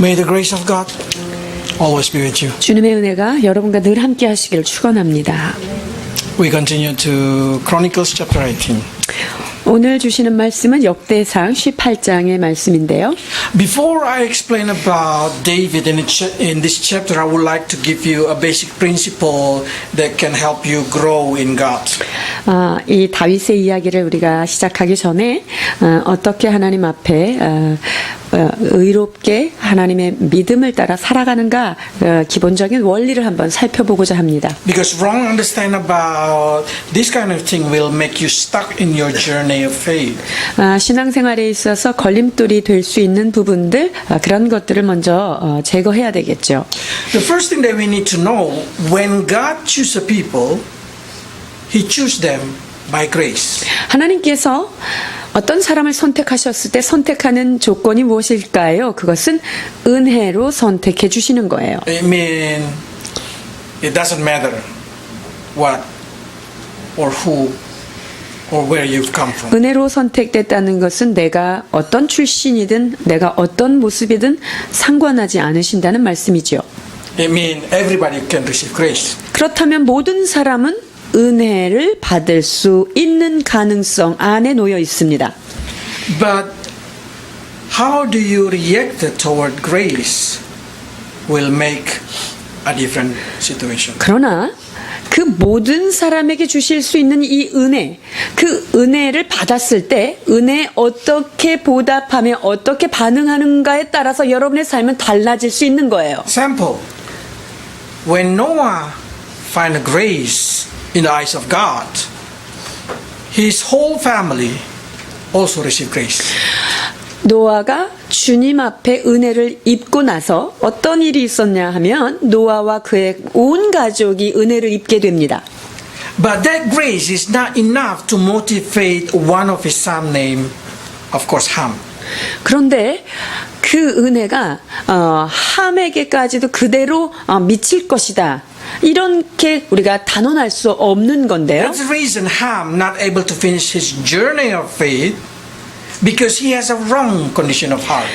May the grace of God always be with you. 주님의 은혜가 여러분과 늘 함께 하시기를 축원합니다. We continue to Chronicles chapter 18. 오늘 주시는 말씀은 역대상 18장의 말씀인데요. Before I explain about David in this chapter, I would like to give you a basic principle that can help you grow in God. 이 다윗의 이야기를 우리가 시작하기 전에 어떻게 하나님 앞에 의롭게 하나님의 믿음을 따라 살아가는가 기본적인 원리를 한번 살펴보고자 합니다. Because wrong understand about this kind of thing will make you stuck in your journey of faith. 신앙생활에 있어서 걸림돌이 될 수 있는 부분들 그런 것들을 먼저 제거해야 되겠죠. The first thing that we need to know, when God chooses a people, He chooses them by grace. 하나님께서 어떤 사람을 선택하셨을 때 선택하는 조건이 무엇일까요? 그것은 은혜로 선택해 주시는 거예요. I mean, it doesn't matter what or who or where you've come from. 은혜로 선택됐다는 것은 내가 어떤 출신이든 내가 어떤 모습이든 상관하지 않으신다는 말씀이죠. I mean, everybody can receive grace. 그렇다면 모든 사람은 은혜를 받을 수 있는 가능성 안에 놓여 있습니다. But how do you react toward grace will make a different situation. 그러나 그 모든 사람에게 주실 수 있는 이 은혜, 그 은혜를 받았을 때 은혜에 어떻게 보답하며 어떻게 반응하는가에 따라서 여러분의 삶은 달라질 수 있는 거예요. Example, when Noah found grace in the eyes of God, his whole family also received grace. 노아가 주님 앞에 은혜를 입고 나서 어떤 일이 있었냐 하면 노아와 그의 온 가족이 은혜를 입게 됩니다. But that grace is not enough to motivate one of his son named, of course, Ham. 그런데 그 은혜가 함에게까지도 그대로 미칠 것이다. 이렇게 우리가 단언할 수 없는 건데요. That's the reason Ham not able to finish his journey of faith because he has a wrong condition of heart.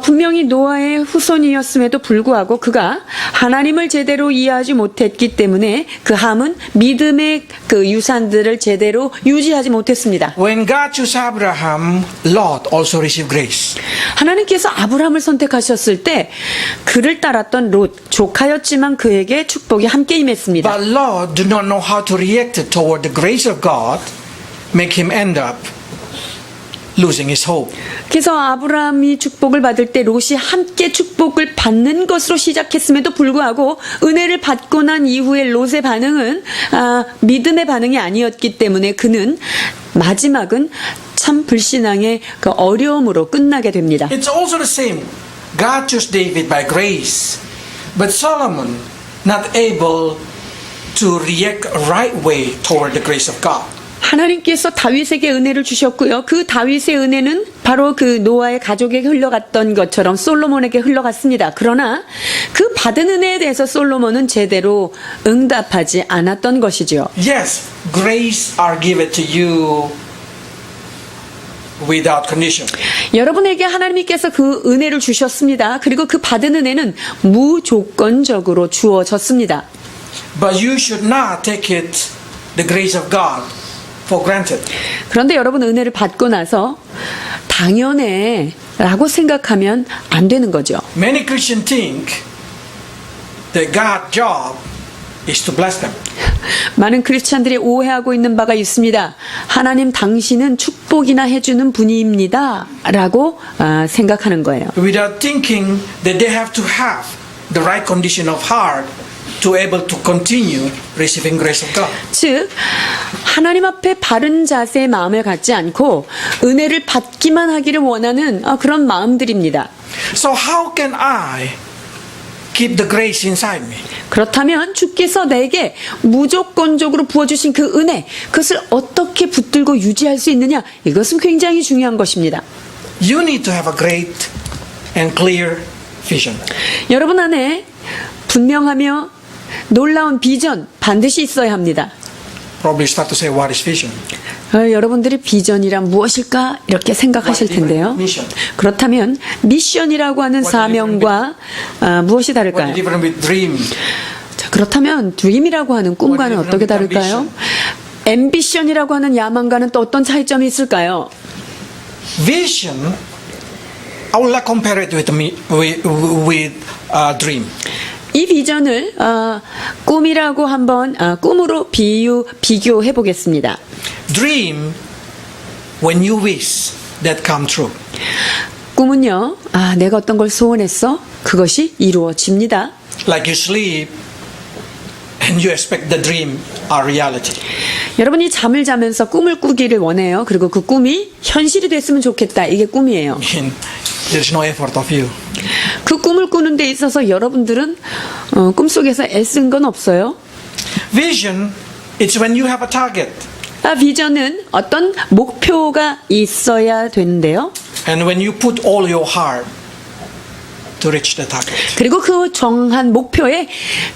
분명히 노아의 후손이었음에도 불구하고 그가 하나님을 제대로 이해하지 못했기 때문에 그 함은 믿음의 그 유산들을 제대로 유지하지 못했습니다. When God chose Abraham, Lot also received grace. 하나님께서 아브라함을 선택하셨을 때 그를 따랐던 롯, 조카였지만 그에게 축복이 함께 임했습니다. But Lot did not know how to react toward the grace of God, make him end up losing his hope. 그래서 아브라함이 축복을 받을 때 롯이 함께 축복을 받는 것으로 시작했음에도 불구하고 은혜를 받고 난 이후에 롯의 반응은 믿음의 반응이 아니었기 때문에 그는 마지막은 참 불신앙의 그 어려움으로 끝나게 됩니다. It's also the same. God chose David by grace, but Solomon not able to react right way toward the grace of God. 하나님께서 다윗에게 은혜를 주셨고요. 그 다윗의 은혜는 바로 그 노아의 가족에게 흘러갔던 것처럼 솔로몬에게 흘러갔습니다. 그러나 그 받은 은혜에 대해서 솔로몬은 제대로 응답하지 않았던 것이죠. Yes, grace are given to you without condition. 여러분에게 하나님께서 그 은혜를 주셨습니다. 그리고 그 받은 은혜는 무조건적으로 주어졌습니다. But you should not take it, the grace of God, for granted. 그런데 여러분 은혜를 받고 나서 당연해 라고 생각하면 안 되는 거죠. Many Christians think that God's job is to bless them. 많은 크리스찬들이 오해하고 있는 바가 있습니다. 하나님 당신은 축복이나 해주는 분입니다 라고 생각하는 거예요. Without thinking that they have to have the right condition of heart to able to continue receiving grace of God. 즉 하나님 앞에 바른 자세의 마음을 갖지 않고 은혜를 받기만 하기를 원하는 그런 마음들입니다. So how can I keep the grace inside me? 그렇다면 주께서 내게 무조건적으로 부어주신 그 은혜, 그것을 어떻게 붙들고 유지할 수 있느냐? 이것은 굉장히 중요한 것입니다. You need to have a great and clear vision. 여러분 안에 분명하며 놀라운 비전 반드시 있어야 합니다. Probably start to say, what is vision? 여러분들이 비전이란 무엇일까 이렇게 생각하실 텐데요. Mission. 그렇다면 미션이라고 하는 사명과 무엇이 What 다를까요? is different with dream? 자, 그렇다면 드림이라고 하는 꿈과는 What is 어떻게 different with 다를까요? 앰비션이라고 하는 야망과는 또 어떤 차이점이 있을까요? Vision, I would like to compare it with dream. 이 비전을 꿈이라고 한번 꿈으로 비교해 보겠습니다. Dream, when you wish, that come true. 꿈은요, 내가 어떤 걸 소원했어? 그것이 이루어집니다. Like you sleep and you expect the dream are reality. 여러분이 잠을 자면서 꿈을 꾸기를 원해요. 그리고 그 꿈이 현실이 됐으면 좋겠다. 이게 꿈이에요. And there's no effort of you. 그 꿈을 꾸는 데 있어서 여러분들은 꿈속에서 애쓴 건 없어요. Vision, it's when you have a target. 비전은 어떤 목표가 있어야 되는데요. And when you put all your heart to reach the target. 그리고 그 정한 목표에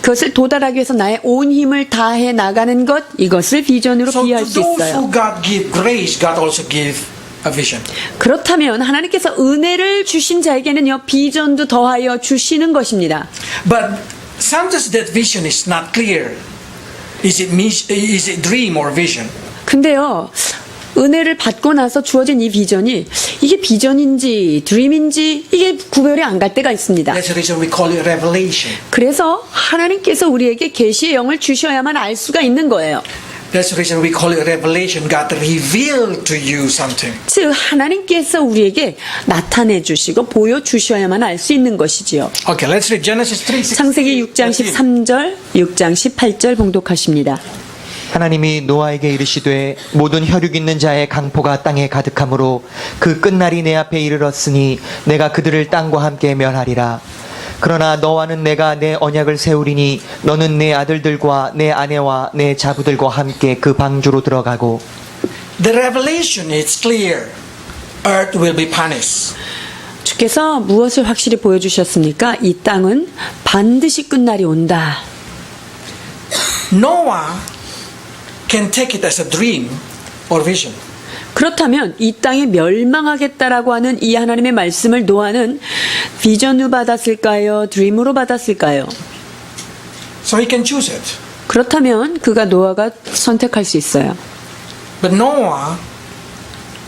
그것을 도달하기 위해서 나의 온 힘을 다해 나가는 것, 이것을 비전으로 So to 비유할 수 those 있어요. who God give grace, God also give a vision. 그렇다면 하나님께서 은혜를 주신 자에게는요, 비전도 더하여 주시는 것입니다. But sometimes that vision is not clear. Is it dream or vision? 근데요, 은혜를 받고 나서 주어진 이 비전이 이게 비전인지 드림인지 이게 구별이 안 갈 때가 있습니다. That's the reason we call it revelation. 그래서 하나님께서 우리에게 계시의 영을 주셔야만 알 수가 있는 거예요. That's the reason we call it revelation. God revealed to you something. 즉 하나님께서 우리에게 나타내 주시고 보여 주셔야만 알 수 있는 것이지요. Okay, let's read Genesis 3. 창세기 6장 13절, 6장 18절 봉독하십니다. 하나님이 노아에게 이르시되 모든 혈육 있는 자의 강포가 땅에 가득하므로 그 끝날이 내 앞에 이르렀으니 내가 그들을 땅과 함께 멸하리라. 그러나 너와는 내가 내 언약을 세우리니 너는 내 아들들과 내 아내와 내 자부들과 함께 그 방주로 들어가고. The revelation is clear. Earth will be punished. 주께서 무엇을 확실히 보여주셨습니까? 이 땅은 반드시 끝날이 온다. Noah can take it as a dream or vision. 그렇다면 이 땅이 멸망하겠다라고 하는 이 하나님의 말씀을 노아는 비전으로 받았을까요? 드림으로 받았을까요? So he can choose it. 그렇다면 노아가 선택할 수 있어요. But Noah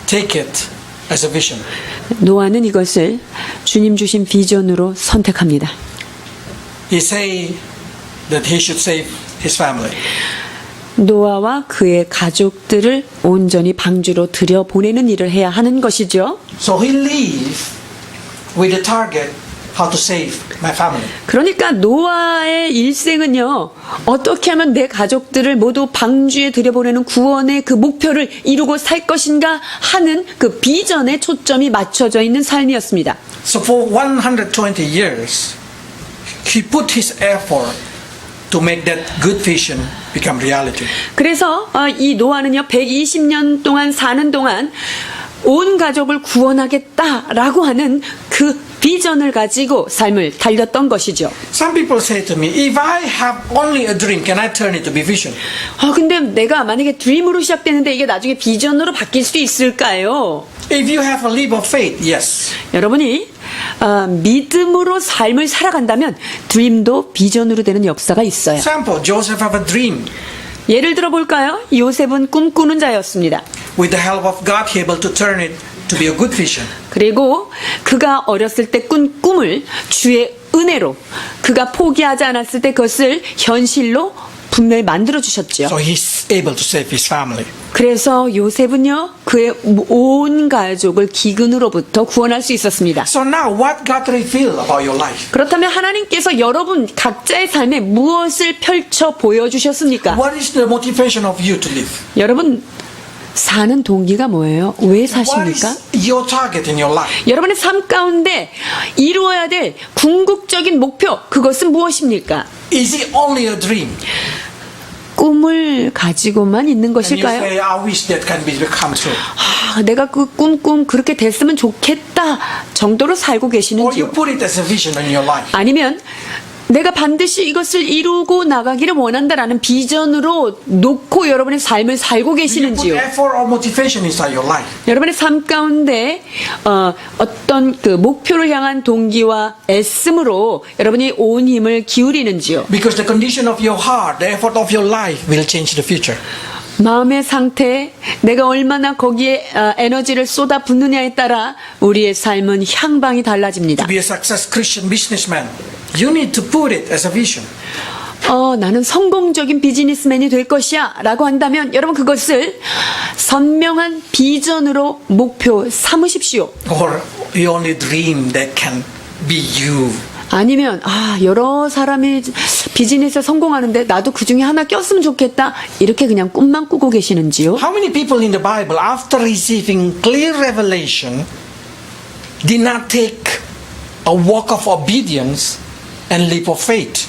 take it as a vision. 노아는 이것을 주님 주신 비전으로 선택합니다. He say that he should save his family. 노아와 그의 가족들을 온전히 방주로 들여보내는 일을 해야 하는 것이죠. So he leave with the target how to save my family. 그러니까 노아의 일생은요, 어떻게 하면 내 가족들을 모두 방주에 들여보내는 구원의 그 목표를 이루고 살 것인가 하는 그 비전에 초점이 맞춰져 있는 삶이었습니다. So for 120 years, he put his effort to make that good vision become reality. 그래서 이 노아는요, 120년 동안 사는 동안 온 가족을 구원하겠다라고 하는 그 비전을 가지고 삶을 달렸던 것이죠. Some people say to me, if I have only a dream, can I turn it to be vision? 근데 내가 만약에 드림으로 시작되는데 이게 나중에 비전으로 바뀔 수 있을까요? If you have a leap of faith, yes. 여러분이 믿음으로 삶을 살아간다면 드림도 비전으로 되는 역사가 있어요. Example, Joseph have a dream. 예를 들어 볼까요? 요셉은 꿈꾸는 자였습니다. With the help of God, he able to turn it to be a good vision. 그리고 그가 어렸을 때 꾼 꿈을 주의 은혜로 그가 포기하지 않았을 때 그것을 현실로 분명히 만들어 주셨죠. So he's able to save his family. 그래서 요셉은요, 그의 온 가족을 기근으로부터 구원할 수 있었습니다. So now what God revealed about your life? 그렇다면 하나님께서 여러분 각자의 삶에 무엇을 펼쳐 보여주셨습니까? What is the motivation of you to live? 여러분 사는 동기가 뭐예요? 왜 What 사십니까? is your target in your life? 여러분의 삶 가운데 이루어야 될 궁극적인 목표, 그것은 무엇입니까? Is it only a dream? 꿈을 가지고만 있는 And you 것일까요? say, I wish that can become true. 내가 그 꿈 그렇게 됐으면 좋겠다 정도로 살고 Or you 계시는지요? put it as a vision in your life. 아니면 내가 반드시 이것을 이루고 나가기를 원한다라는 비전으로 놓고 여러분의 삶을 살고 Do you put 계시는지요? effort or motivation inside your life? 여러분의 삶 가운데 어떤 그 목표를 향한 동기와 애씀으로 여러분이 온 힘을 기울이는지요? Because the condition of your heart, the effort of your life will change the future. 마음의 상태, 내가 얼마나 거기에 에너지를 쏟아 붓느냐에 따라 우리의 삶은 향방이 달라집니다. To be a success Christian businessman, you need to put it as a vision. 나는 성공적인 비즈니스맨이 될 것이야 라고 한다면 여러분 그것을 선명한 비전으로 목표 삼으십시오. Or you only dream that can be you. 아니면 여러 사람이 비즈니스에 성공하는데 나도 그 중에 하나 꼈으면 좋겠다 이렇게 그냥 꿈만 꾸고 계시는지요? How many people in the Bible, after receiving clear revelation, did not take a walk of obedience and leap of faith?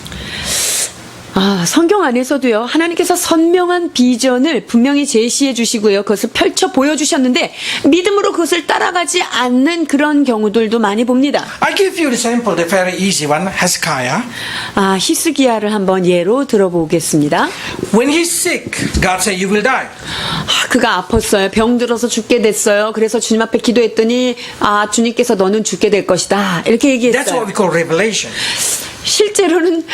성경 안에서도요, 하나님께서 선명한 비전을 분명히 제시해 주시고요, 그것을 펼쳐 보여주셨는데, 믿음으로 그것을 따라가지 않는 그런 경우들도 많이 봅니다. I give you the sample, the very easy one, Hezekiah. 히스기야를 한번 예로 들어보겠습니다. When he's sick, God said, you will die. 그가 아팠어요. 병들어서 죽게 됐어요. 그래서 주님 앞에 기도했더니, 주님께서 너는 죽게 될 것이다. 이렇게 That's what 얘기했어요. we call revelation. 실제로는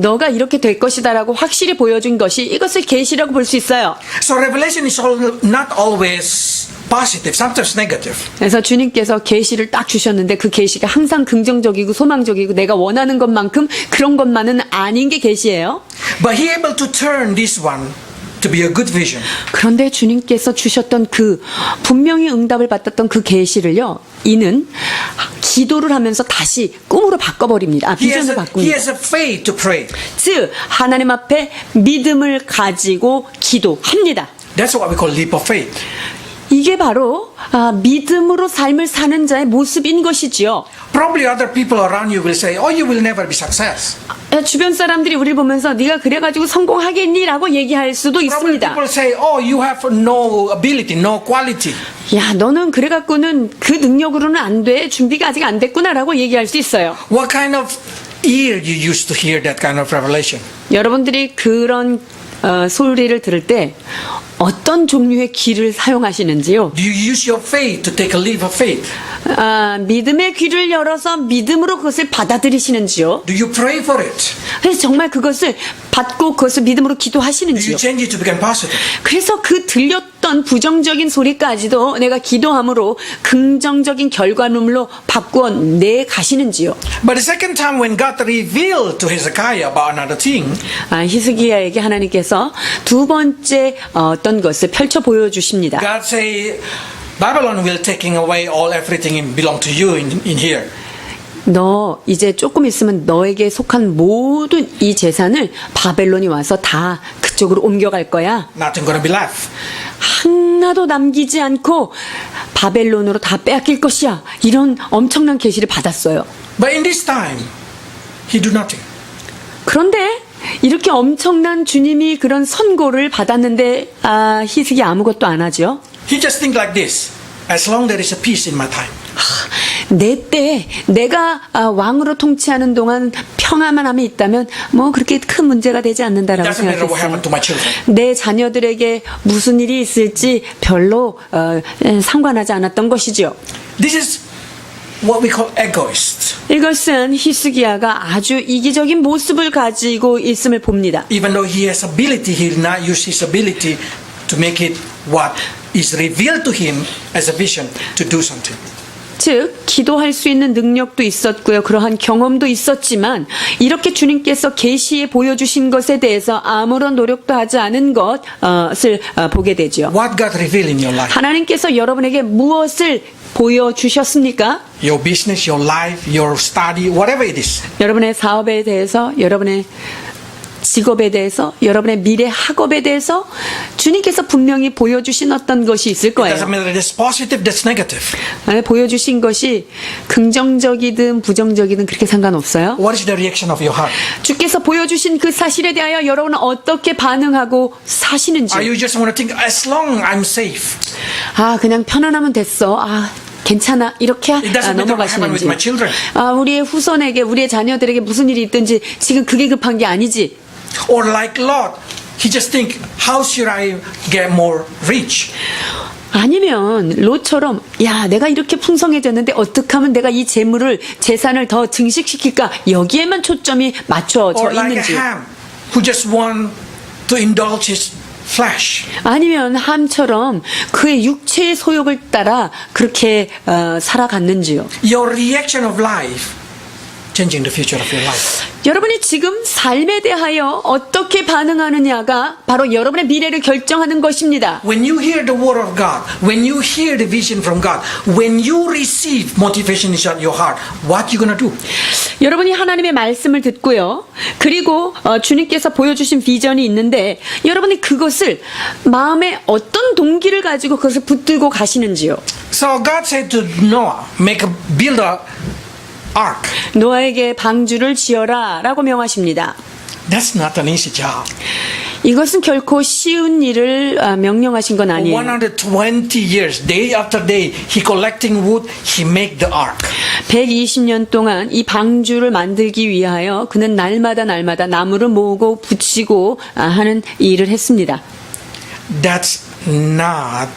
너가 이렇게 될 것이다라고 확실히 보여준 것이 이것을 계시라고 볼 수 있어요. So revelation is not always positive, sometimes negative. 그래서 주님께서 계시를 딱 주셨는데 그 계시가 항상 긍정적이고 소망적이고 내가 원하는 것만큼 그런 것만은 아닌 게 계시예요. But he able to turn this one to be a good vision. 그런데 주님께서 주셨던 그 분명히 응답을 받았던 그 계시를요, 이는 기도를 하면서 다시 꿈으로 바꿔버립니다. 비전을 He 바꿉니다. has a faith to pray. 즉 하나님 앞에 믿음을 가지고 기도합니다. That's what we call leap of faith. 이게 바로 믿음으로 삶을 사는 자의 모습인 것이지요. Probably other people around you will say, oh, you will never be success. 주변 사람들이 우리를 보면서 네가 그래가지고 성공하겠니? 라고 얘기할 수도 Probably 있습니다. people say, oh, you have no ability, no quality. 야, 너는 그래갖고는 그 능력으로는 안 돼. 준비가 아직 안 됐구나 라고 얘기할 수 있어요. What kind of ear you used to hear that kind of revelation? 여러분들이 그런 소리를 들을 때 어떤 종류의 귀를 사용하시는지요? Do you use your faith to take a leap of faith? 믿음의 귀를 열어서 믿음으로 그것을 받아들이시는지요? Do you pray for it? 그래서 정말 그것을 받고 그것을 믿음으로 Do 기도하시는지요? you change it to become positive? 그래서 그 들렸던 부정적인 소리까지도 내가 기도함으로 긍정적인 결과물로 바꾸어 내 가시는지요? But the second time when God revealed to Hezekiah about another thing, 히스기야에게 하나님께서 두 번째 어떤 것을 펼쳐 보여주십니다. God say, Babylon will taking away all everything belong to you in here. 너 이제 조금 있으면 너에게 속한 모든 이 재산을 바벨론이 와서 다 그쪽으로 옮겨갈 거야. Nothing gonna be left. 하나도 남기지 않고 바벨론으로 다 빼앗길 것이야. 이런 엄청난 계시를 받았어요. But in this time, he do nothing. 그런데 이렇게 엄청난 주님이 그런 선고를 받았는데 히스기 아무것도 안 하죠. He just think like this. As long there is a peace in my time. 내 때 내가 왕으로 통치하는 동안 평화만 함이 있다면 뭐 그렇게 큰 문제가 되지 않는다라고 Doesn't matter what 생각했어요. happened to my children. 내 자녀들에게 무슨 일이 있을지 별로 상관하지 않았던 것이지요. This is what we call egoist. 이것은 히스기야가 아주 이기적인 모습을 가지고 있음을 봅니다. Even though he has ability, he will not use his ability to make it what is revealed to him as a vision to do something. 즉 기도할 수 있는 능력도 있었고요. 그러한 경험도 있었지만 이렇게 주님께서 계시에 보여주신 것에 대해서 아무런 노력도 하지 않은 것을 보게 되죠. What God revealed in your life? 하나님께서 여러분에게 무엇을 보여주셨습니까? Your business, your life, your study, whatever it is. 여러분의 사업에 대해서, 여러분의 직업에 대해서, 여러분의 미래 학업에 대해서 주님께서 분명히 보여주신 어떤 것이 있을 It 거예요. doesn't matter that's positive, that's negative. 보여주신 것이 긍정적이든 부정적이든 그렇게 상관없어요. What is the reaction of your heart? 주께서 보여주신 그 사실에 대하여 여러분은 어떻게 반응하고 사시는지. Are you just want to think, as long I'm safe? 그냥 편안하면 됐어. 괜찮아 이렇게 It doesn't matter what happened with 넘어가시는지. my children. 우리의 후손에게 우리의 자녀들에게 무슨 일이 있든지 지금 그게 급한 게 아니지. Or like Lot, he just think, how should I get more rich? 아니면 롯처럼 야 내가 이렇게 풍성해졌는데 어떻게 하면 내가 이 재산을 더 증식시킬까 여기에만 초점이 맞춰져 Or like a 있는지. Ham, who just want to indulge his flesh. 아니면 함처럼 그의 육체의 소욕을 따라 그렇게 살아갔는지요. Your reaction of life changing the future of your life. 여러분이 지금 삶에 대하여 어떻게 반응하느냐가 바로 여러분의 미래를 결정하는 것입니다. When you hear the word of God, when you hear the vision from God, when you receive motivation inside your heart, what you gonna do? 여러분이 하나님의 말씀을 듣고요. 그리고 주님께서 보여주신 비전이 있는데 여러분이 그것을 마음에 어떤 동기를 가지고 그것을 붙들고 가시는지요. So God said to Noah, build a ark. 노아에게 방주를 지어라 라고 명하십니다. That's not an easy job. 이것은 결코 쉬운 일을 명령하신 건 아니에요. 120 years, day after day, he collecting wood, he make the ark. 120년 동안 이 방주를 만들기 위하여 그는 날마다 나무를 모으고 붙이고 하는 일을 했습니다. That's not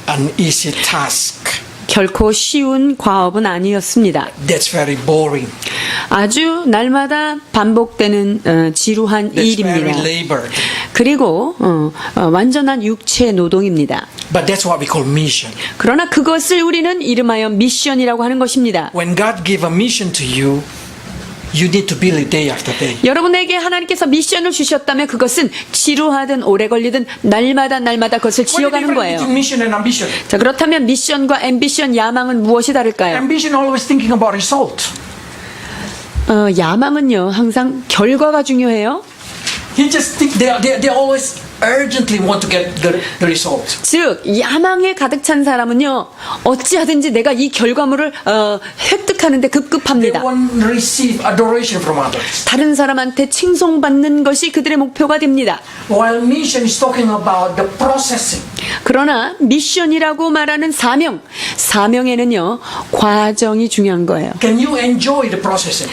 an easy task. 결코 쉬운 과업은 아니었습니다. That's very boring. 아주 날마다 반복되는 지루한 That's very 일입니다. labored. 그리고 완전한 육체 노동입니다. But that's what we call mission. 그러나 그것을 우리는 이름하여 미션이라고 하는 것입니다. When God give a mission to you, you need to build it day after day. 여러분에게 하나님께서 미션을 주셨다면 그것은 지루하든 오래 걸리든 날마다 그것을 What's the 지어가는 difference 거예요. between mission and ambition? 자, 그렇다면 미션과 앰비션, 야망은 무엇이 다를까요? Ambition always thinking about result. 야망은요, 항상 결과가 중요해요. He just think they always urgently want to get the result. 즉, 야망에 가득 찬 사람은요, 어찌하든지 내가 이 결과물을 획득하는데 They 급급합니다. want to receive adoration from others. 다른 사람한테 칭송받는 것이 그들의 목표가 됩니다. While mission is talking about the processing. 그러나 미션이라고 말하는 사명에는요, 과정이 중요한 거예요. Can you enjoy the processing?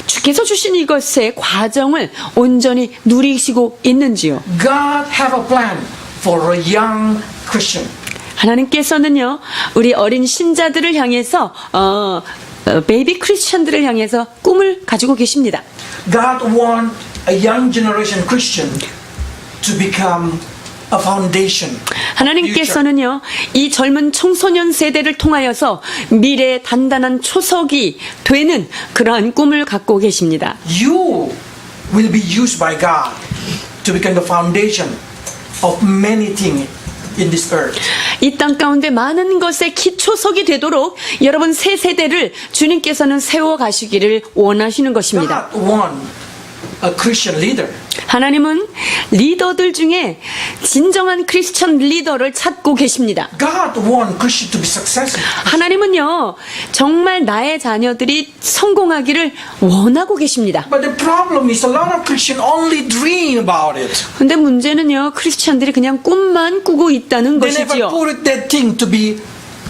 주께서 주신 이것의 과정을 온전히 누리시고 있는지요? God have a plan for a young Christian. 하나님께서는요, 우리 어린 신자들을 향해서, 베이비 크리스천들을 향해서 꿈을 가지고 계십니다. God want a young generation Christian to become a foundation. 하나님께서는요, 이 젊은 청소년 세대를 통하여서 미래의 단단한 초석이 되는 그러한 꿈을 갖고 계십니다. You will be used by God to become the foundation of many things in this earth. 이 땅 가운데 많은 것의 기초석이 되도록 여러분 새 세대를 주님께서는 세워 가시기를 원하시는 것입니다. God want a Christian leader. 하나님은 리더들 중에 진정한 크리스천 리더를 찾고 계십니다. God want Christian to be successful. 하나님은요, 정말 나의 자녀들이 성공하기를 원하고 계십니다. But the problem is a lot of Christians only dream about it. 근데 문제는요, 크리스천들이 그냥 꿈만 꾸고 있다는 They never 것이지요. put that thing to be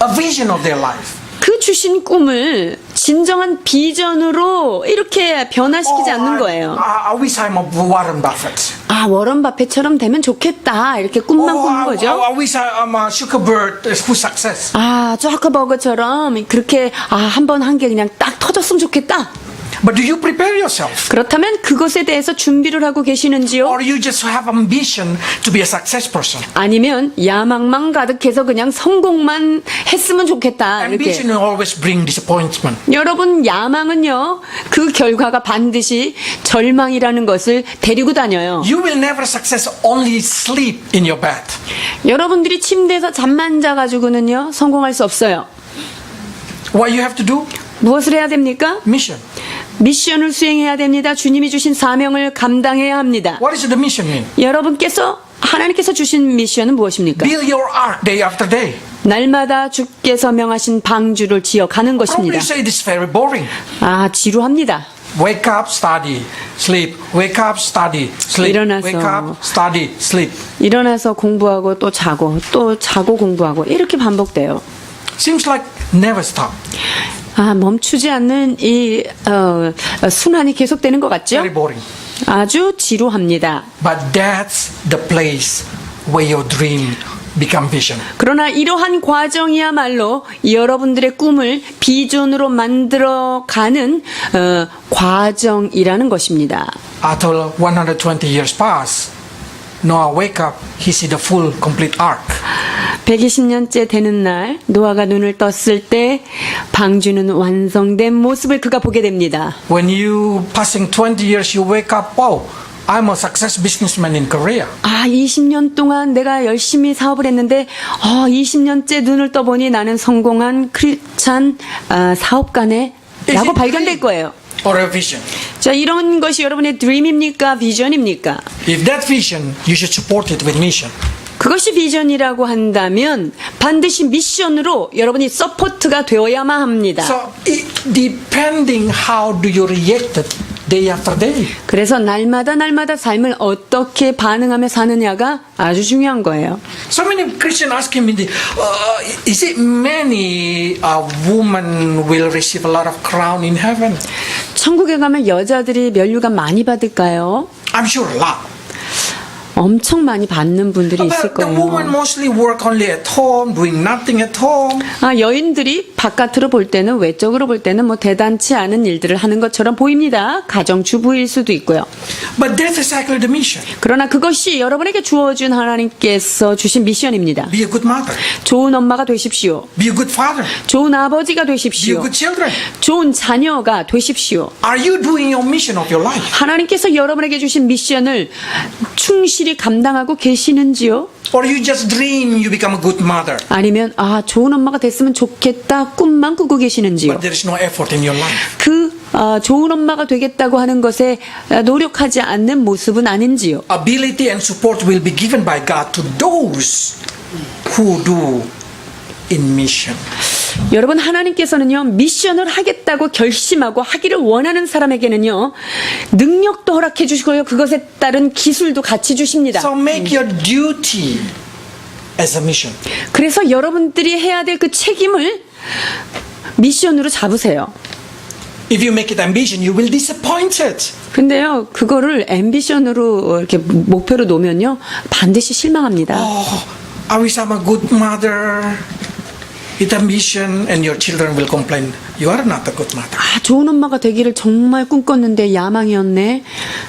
a vision of their life. 그 주신 꿈을 진정한 비전으로 이렇게 변화시키지 않는 거예요. I wish I'm a Warren Buffett. 워런 바페처럼 되면 좋겠다. 이렇게 꿈만 꾸는 거죠. I wish I'm a Zuckerberg who's success. 조커버거처럼 그렇게 한 번 한 게 그냥 딱 터졌으면 좋겠다. But do you prepare yourself? 그렇다면 그것에 대해서 준비를 하고 계시는지요? Or you just have ambition to be a success person? 아니면 야망만 가득해서 그냥 성공만 했으면 좋겠다. 이렇게. Ambition will always bring disappointment. 여러분, 야망은요, 그 결과가 반드시 절망이라는 것을 데리고 다녀요. You will never success only sleep in your bed. 여러분들이 침대에서 잠만 자가지고는요, 성공할 수 없어요. What you have to do? 무엇을 해야 됩니까? Mission. 미션을 수행해야 됩니다. 주님이 주신 사명을 감당해야 합니다. What does the mission mean? 하나님께서 주신 미션은 무엇입니까? Build your ark day after day. 날마다 주께서 명하신 방주를 지어가는 Probably 것입니다. say this is very boring. 지루합니다. Wake up, study, sleep. Wake up, study, sleep. 일어나서. Wake up, study, sleep. 일어나서 공부하고 또 자고 공부하고 이렇게 반복돼요. Seems like never stop. 멈추지 않는 이 순환이 계속되는 것 같죠? Very boring. 아주 지루합니다. But that's the place where your dream become vision. 그러나 이러한 과정이야말로 여러분들의 꿈을 비전으로 만들어가는 과정이라는 것입니다. After 120 years pass, Noah wake up, he see the full complete ark. 120년째 되는 날 노아가 눈을 떴을 때 방주는 완성된 모습을 그가 보게 됩니다. When you passing 20 years, you wake up, wow, I'm a success businessman in Korea. 20년 동안 내가 열심히 사업을 했는데 20년째 눈을 떠보니 나는 성공한 크리스찬 사업가네 라고 발견될 거예요. Or a vision. 자, 이런 것이 여러분의 드림입니까? 비전입니까? If that vision, you should support it with mission. 그것이 비전이라고 한다면 반드시 미션으로 여러분이 서포트가 되어야만 합니다. So, depending how do you react day after day. 그래서 날마다 삶을 어떻게 반응하며 사느냐가 아주 중요한 거예요. So many Christians asking me, is it many women will receive a lot of crown in heaven? 천국에 가면 여자들이 면류관 많이 받을까요? I'm sure a lot. 엄청 많이 받는 분들이 있을 But the women 거예요. mostly work only at home, doing nothing at home. 여인들이 바깥으로 볼 때는 외적으로 볼 때는 뭐 대단치 않은 일들을 하는 것처럼 보입니다. 가정주부일 수도 있고요. But that's exactly the mission. 그러나 그것이 여러분에게 주어준 하나님께서 주신 미션입니다. Be a good mother. 좋은 엄마가 되십시오. Be a good father. 좋은 아버지가 Be a 되십시오. good children. 좋은 자녀가 되십시오. Are you doing your mission of your life? 하나님께서 여러분에게 주신 미션을 충실히 감당하고 계시는지요? Or you just dream you become a good mother, 아니면 좋은 엄마가 됐으면 좋겠다 꿈만 꾸고 계시는지요? but there is no effort in your life? 그 좋은 엄마가 되겠다고 하는 것에 노력하지 않는 모습은 아닌지요? Ability and support will be given by God to those who do in mission. 여러분, 하나님께서는요 미션을 하겠다고 결심하고 하기를 원하는 사람에게는요 능력도 허락해 주시고요 그것에 따른 기술도 같이 주십니다. So make your duty as a mission. 그래서 여러분들이 해야 될 그 책임을 미션으로 잡으세요. If you make it ambition, you will disappoint it. 근데요 그거를 앰비션으로 이렇게 목표로 놓으면요 반드시 실망합니다. Oh, I wish I'm a good mother. With ambition, and your children will complain, you are not a good mother. 좋은 엄마가 되기를 정말 꿈꿨는데 야망이었네.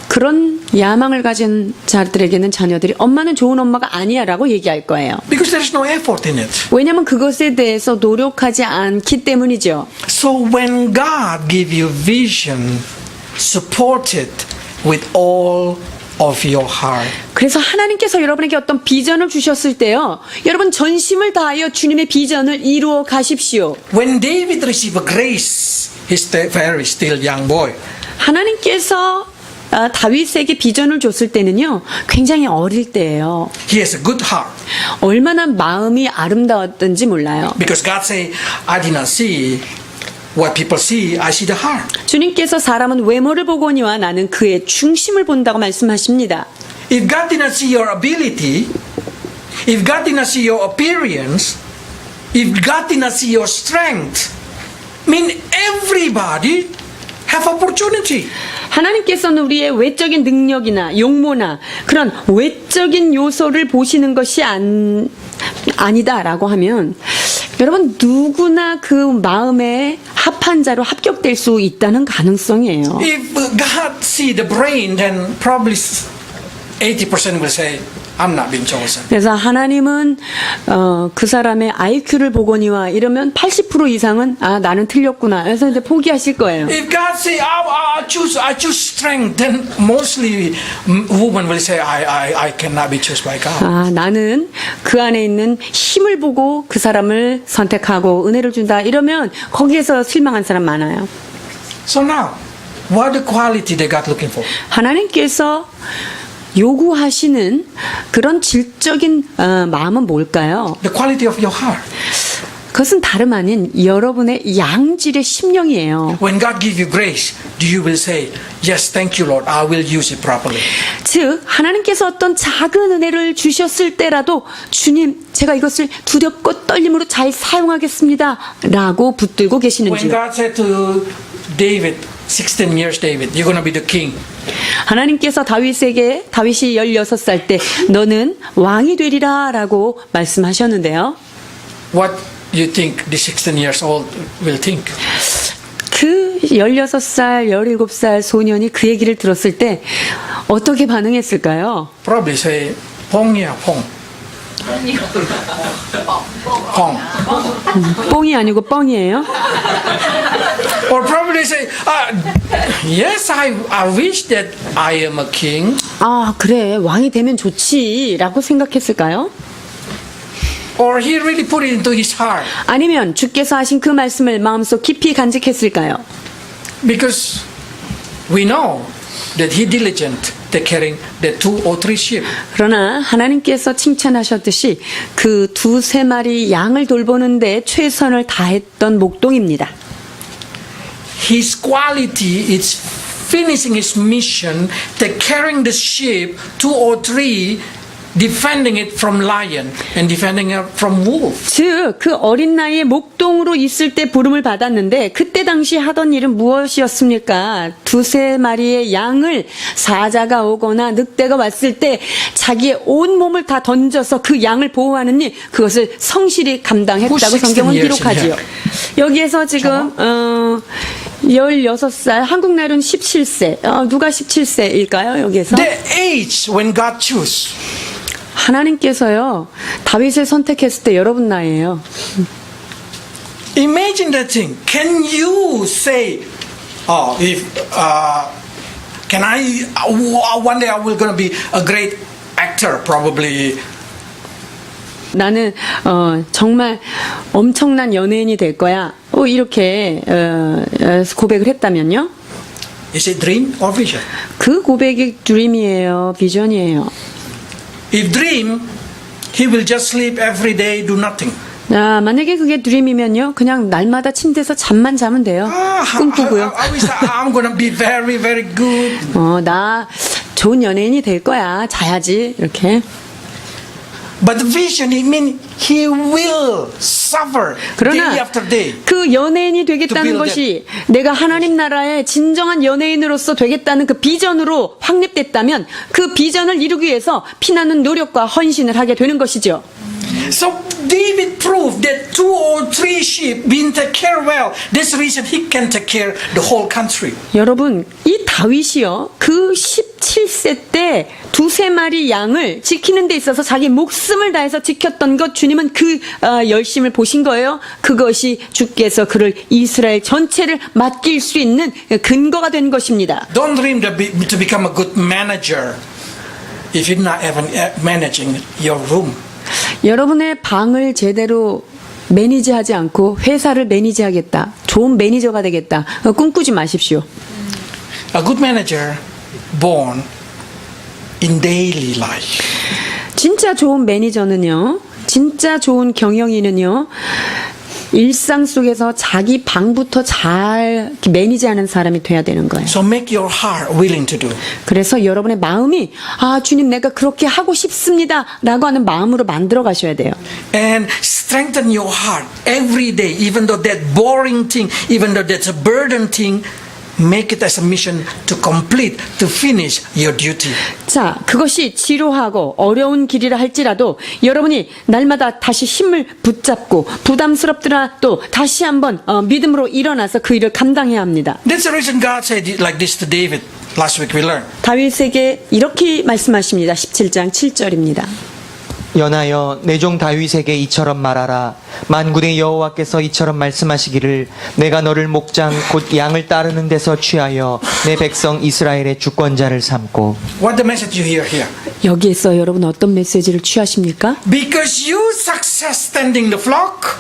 그런 야망을 가진 자들에게는 자녀들이 엄마는 좋은 엄마가 아니야 라고 얘기할 거예요. Because there is no effort in it. 왜냐하면 그것에 대해서 노력하지 않기 때문이죠. So when God give you vision, support it with all of your heart. 그래서 하나님께서 여러분에게 어떤 비전을 주셨을 때요 여러분 전심을 다하여 주님의 비전을 이루어 가십시오. When David received a grace, he's very still young boy. 하나님께서 다윗에게 비전을 줬을 때는요 굉장히 어릴 때예요. He has a good heart. 얼마나 마음이 아름다웠던지 몰라요. Because God say, I did not see what people see, I see the heart. 주님께서 사람은 외모를 보거니와 나는 그의 중심을 본다고 말씀하십니다. If God did not see your ability, if God did not see your appearance, if God did not see your strength, mean everybody have opportunity. 하나님께서는 우리의 외적인 능력이나 용모나 그런 외적인 요소를 보시는 것이 아니다라고 하면 여러분 누구나 그 마음에 합한 자로 합격될 수 있다는 가능성이에요. If God see the brain, then probably 80% will say, I'm not being chosen. 그래서 하나님은 그 사람의 IQ를 보거니와 이러면 80% 이상은 나는 틀렸구나. 그래서 이제 포기하실 거예요. If God say, I choose strength, then mostly women will say, I cannot be chosen by God. 나는 그 안에 있는 힘을 보고 그 사람을 선택하고 은혜를 준다. 이러면 거기에서 실망한 사람 많아요. So now, what are the quality that God looking for? 하나님께서 요구하시는 그런 질적인 마음은 뭘까요? The quality of your heart. 그것은 다름 아닌 여러분의 양질의 심령이에요. When God gives you grace, you will say, yes, thank you, Lord. I will use it properly. 즉 하나님께서 어떤 작은 은혜를 주셨을 때라도 주님 제가 이것을 두렵고 떨림으로 잘 사용하겠습니다 라고 붙들고 When 계시는지요. God said to David, 16 years, David, you're going to be the king. 하나님께서 다윗에게 다윗이 16살 때 너는 왕이 되리라 라고 말씀하셨는데요. What you think the 16 years old will think? 그 16살, 17살 소년이 그 얘기를 들었을 때 어떻게 반응했을까요? Probably say, 뽕이야, 뽕. 뽕. 뽕이 아니고 뻥이에요. Or probably say, yes, I wish that I am a king. 아 그래 왕이 되면 좋지 라고 생각했을까요? Or he really put it into his heart. 아니면 주께서 하신 그 말씀을 마음속 깊이 간직했을까요? Because we know that he diligent to carrying the 2 or 3 sheep. 그러나 하나님께서 칭찬하셨듯이 그 2-3마리 양을 돌보는데 최선을 다했던 목동입니다. His quality is finishing his mission, to carrying the sheep 2 or 3, defending it from lion and defending it from wolf. 즉, 그 어린 나이에 목동으로 있을 때 부름을 받았는데 그때 당시 하던 일은 무엇이었습니까? 2-3마리의 양을 사자가 오거나 늑대가 왔을 때 자기의 온 몸을 다 던져서 그 양을 보호하는 일, 그것을 성실히 감당했다고 성경은 기록하지요. 여기에서 지금 16살, 한국 나이로는 17세. 누가 17세일까요? 여기에서? The age when God chose. 하나님께서요. 다윗을 선택했을 때 여러분 나이예요. Imagine that thing. Can you say, can I, one day I will going to be a great actor, probably. 나는 정말 엄청난 연예인이 될 거야. 이렇게 고백을 했다면요. Is it dream or vision? 그 고백이 드림이에요, 비전이에요. If dream, he will just sleep every day, do nothing. 만약에 그게 드림이면요, 그냥 날마다 침대에서 잠만 자면 돼요. 꿈꾸고요. I wish I'm going to be very, very good. 나 좋은 연예인이 될 거야. 자야지 이렇게. But the vision, it means he will suffer day 그러나 after day. 그 연예인이 되겠다는 To build 것이 내가 하나님 나라의 진정한 연예인으로서 되겠다는 그 비전으로 확립됐다면 그 비전을 이루기 위해서 피나는 노력과 헌신을 하게 되는 것이죠. So David proved that 2 or 3 sheep being taken care well. That's the reason he can take care the whole country. 여러분, 이 다윗이요, 그 17세 때 2-3마리 양을 지키는 데 있어서 자기 목숨을 다해서 지켰던 것, 주님은 그 열심을 보신 거예요. 그것이 주께서 그를 이스라엘 전체를 맡길 수 있는 근거가 된 것입니다. Don't dream to become a good manager if you're not even managing your room. 여러분의 방을 제대로 매니지하지 않고 회사를 매니지하겠다, 좋은 매니저가 되겠다, 꿈꾸지 마십시오. A good manager born in daily life. 진짜 좋은 매니저는요, 진짜 좋은 경영인은요, 일상 속에서 자기 방부터 잘 매니지하는 사람이 돼야 되는 거예요. So make your heart willing to do. 그래서 여러분의 마음이 주님 내가 그렇게 하고 싶습니다 라고 하는 마음으로 만들어 가셔야 돼요. And strengthen your heart every day, even though that boring thing, even though that's a burden thing, make it as a mission to complete, to finish your duty. 자, 그것이 지루하고 어려운 길이라 할지라도 여러분이 날마다 다시 힘을 붙잡고 부담스럽더라도 다시 한번 믿음으로 일어나서 그 일을 감당해야 합니다. That's the reason God said it like this to David. Last week we learned. 다윗에게 이렇게 말씀하십니다. 17장 7절입니다. 연하여 내 종 다윗에게 이처럼 말하라. 만군의 여호와께서 이처럼 말씀하시기를 내가 너를 목장 곧 양을 따르는 데서 취하여 내 백성 이스라엘의 주권자를 삼고. What the message you hear here? 여기에서 여러분 어떤 메시지를 취하십니까? Because you success tending the flock,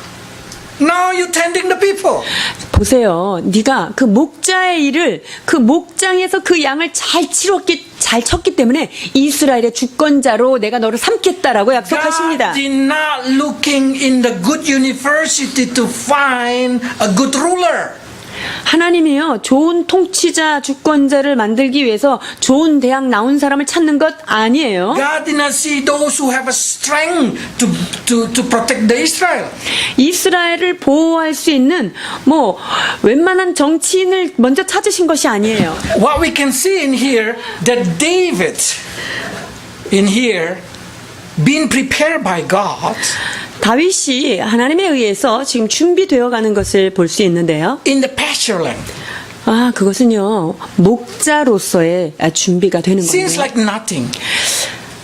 now you tending the people. 보세요. 네가 그 목자의 일을 그 목장에서 그 양을 잘 치렀기 잘 쳤기 때문에 이스라엘의 주권자로 내가 너를 삼겠다라고 약속하십니다. God did not looking in the good university to find a good ruler. 하나님이요, 좋은 통치자, 주권자를 만들기 위해서 좋은 대학 나온 사람을 찾는 것 아니에요. God did not see those who have a strength to protect the Israel. 이스라엘을 보호할 수 있는 웬만한 정치인을 먼저 찾으신 것이 아니에요. What we can see in here, that David in here being prepared by God 다윗이 하나님에 의해서 지금 준비되어 가는 것을 볼 수 있는데요. in the pasture land. 그것은요, 목자로서의 준비가 되는 거예요. Seems like nothing.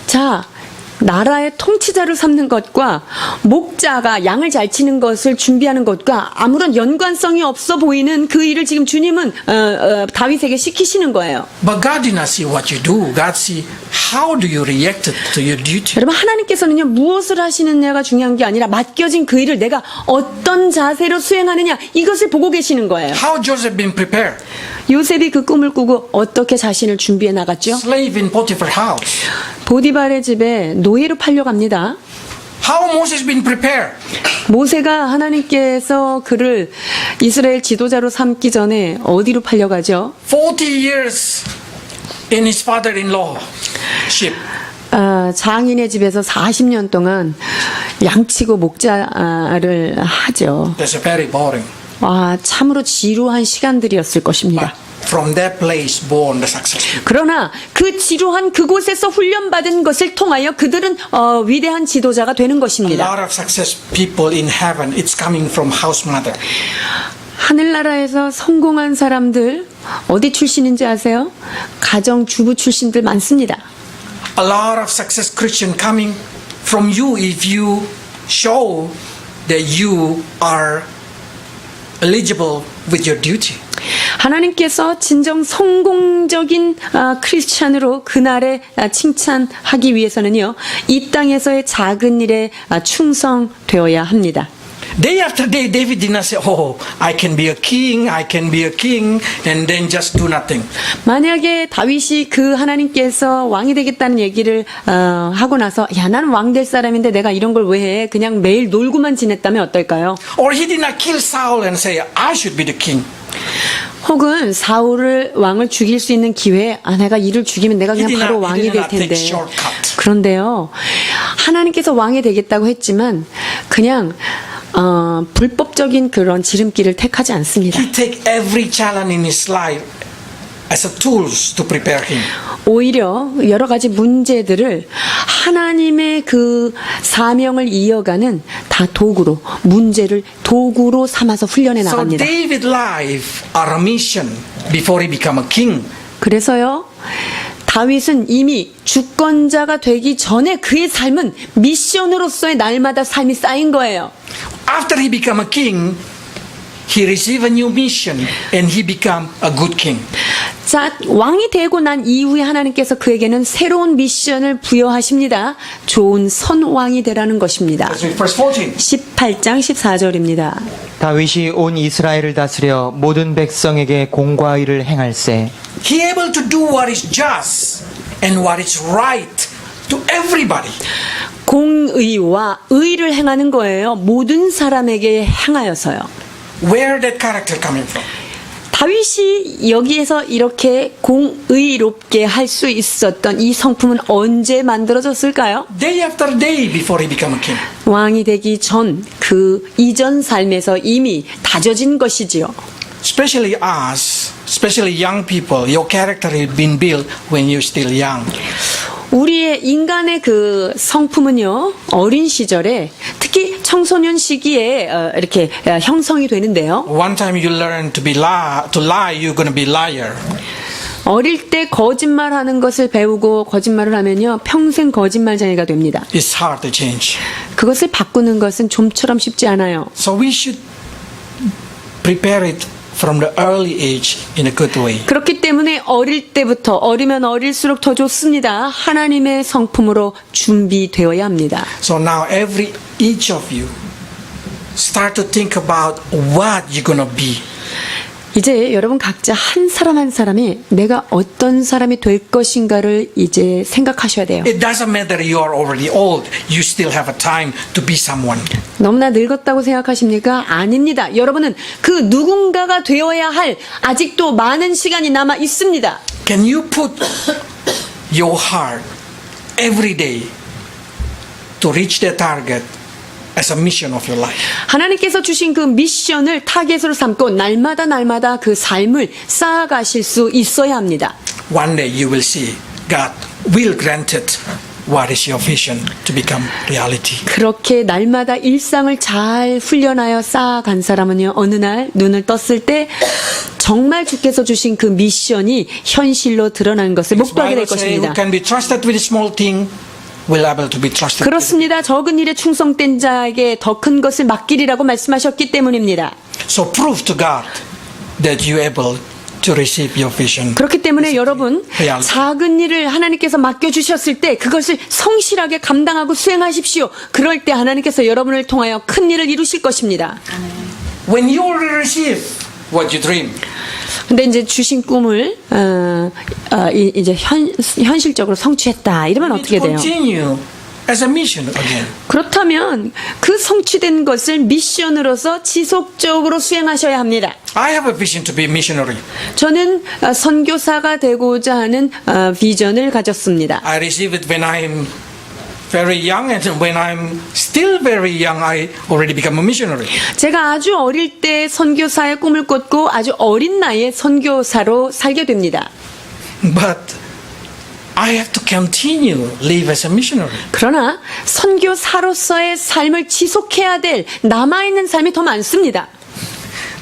자, 나라의 통치자를 삼는 것과 목자가 양을 잘 치는 것을 준비하는 것과 아무런 연관성이 없어 보이는 그 일을 지금 주님은 다윗에게 시키시는 거예요. But God did not see what you do. God see how do you react to your duty. 여러분, 하나님께서는요, 무엇을 하시느냐가 중요한 게 아니라 맡겨진 그 일을 내가 어떤 자세로 수행하느냐, 이것을 보고 계시는 거예요. How Joseph been prepared? 요셉이 그 꿈을 꾸고 어떻게 자신을 준비해 나갔죠? Slave in Potiphar house. 보디발의 집에 노예로 팔려갑니다. How Moses been prepared? 모세가 하나님께서 그를 이스라엘 지도자로 삼기 전에 어디로 팔려가죠? 40 years in his father-in-law ship. 장인의 집에서 40년 동안 양치고 목자를 하죠. That's very boring. 참으로 지루한 시간들이었을 것입니다. From that place born the success. 그러나 그 지루한 그곳에서 훈련받은 것을 통하여 그들은 위대한 지도자가 되는 A 것입니다. lot of success people in heaven, it's coming from house mother. 하늘나라에서 성공한 사람들 어디 출신인지 아세요? 가정주부 출신들 많습니다. A lot of success Christian coming from you if you show that you are eligible with your duty. 하나님께서 진정 성공적인 크리스찬으로 그날에 칭찬하기 위해서는요, 이 땅에서의 작은 일에 충성되어야 합니다. Day after day, David did not say, "Oh, I can be a king, I can be a king," and then just do nothing. 만약에 다윗이 그 하나님께서 왕이 되겠다는 얘기를 하고 나서, 야, 나는 왕 될 사람인데 내가 이런 걸 왜 해? 그냥 매일 놀고만 지냈다면 어떨까요? Or he did not kill Saul and say, "I should be the king." 혹은 사울을 왕을 죽일 수 있는 기회에 내가 이를 죽이면 내가 그냥 바로 왕이 될 텐데. 그런데요, 하나님께서 왕이 되겠다고 했지만 그냥 불법적인 그런 지름길을 택하지 않습니다. He take every challenge in his life as a tools to prepare him. 오히려 여러 가지 문제들을 하나님의 그 사명을 이어가는 다 도구로, 문제를 도구로 삼아서 훈련해 So 나갑니다. David's life are a mission before he become a king. 그래서요, 다윗은 이미 주권자가 되기 전에 그의 삶은 미션으로서의 날마다 삶이 쌓인 거예요. After he become a king, he receive a new mission and he become a good king. 자, 왕이 되고 난 이후에 하나님께서 그에게는 새로운 미션을 부여하십니다. 좋은 선왕이 되라는 것입니다. Let's read verse 14. 18장 14절입니다. 다윗이 온 이스라엘을 다스려 모든 백성에게 공과 의를 행할세. He able to do what is just and what is right to everybody. 공의와 의를 행하는 거예요. 모든 사람에게 행하여서요. Where that character coming from? 다윗이 여기에서 이렇게 공의롭게 할 수 있었던 이 성품은 언제 만들어졌을까요? Day after day before he become a king. 왕이 되기 전 그 이전 삶에서 이미 다져진 것이지요. Especially us, especially young people, your character has been built when you're still young. 우리의 인간의 그 성품은요, 어린 시절에 특히 청소년 시기에 이렇게 형성이 되는데요. One time you learn to lie, you're going to be liar. 어릴 때 거짓말하는 것을 배우고 거짓말을 하면요, 평생 거짓말쟁이가 됩니다. It's hard to change. 그것을 바꾸는 것은 좀처럼 쉽지 않아요. So we should prepare it from the early age in a good way. 그렇기 때문에 어릴 때부터, 어리면 어릴수록 더 좋습니다. 하나님의 성품으로 준비되어야 합니다. So now each of you start to think about what you're going to be. 이제 여러분 각자 한 사람 한 사람이 내가 어떤 사람이 될 것인가를 이제 생각하셔야 돼요. It doesn't matter you are already old. You still have a time to be someone. 너무나 늙었다고 생각하십니까? 아닙니다. 여러분은 그 누군가가 되어야 할 아직도 많은 시간이 남아 있습니다. Can you put your heart every day to reach the target as a mission of your life? 하나님께서 주신 그 미션을 타겟으로 삼고 날마다 그 삶을 쌓아가실 수 있어야 합니다. One day you will see God will grant it. What is your vision to become reality? 그렇게 날마다 일상을 잘 훈련하여 쌓아간 사람은요, 어느 날 눈을 떴을 때 정말 주께서 주신 그 미션이 현실로 드러나는 것을 목도하게 될 Bible say, 것입니다. who can be trusted with small thing will able to be trusted. 그렇습니다. 적은 일에 충성된 자에게 더 큰 것을 맡기리라고 말씀하셨기 때문입니다. So prove to God that you able to receive your vision. 그렇기 때문에 여러분, reality. 작은 일을 하나님께서 맡겨주셨을 때 그것을 성실하게 감당하고 수행하십시오. 그럴 때 하나님께서 여러분을 통하여 큰 일을 이루실 것입니다. When you already receive what you dream, 근데 이제 주신 꿈을 이제 현실적으로 성취했다. 이러면 you need 어떻게 to 돼요? continue as a mission again. 그렇다면 그 성취된 것을 미션으로서 지속적으로 수행하셔야 합니다. I have a vision to be a missionary. 저는 선교사가 되고자 하는 비전을 가졌습니다. I received it when I'm very young, and when I'm still very young, I already become a missionary. 제가 아주 어릴 때 선교사의 꿈을 꿨고 아주 어린 나이에 선교사로 살게 됩니다. But I have to continue live as a missionary. 그러나 선교사로서의 삶을 지속해야 될 남아있는 삶이 더 많습니다.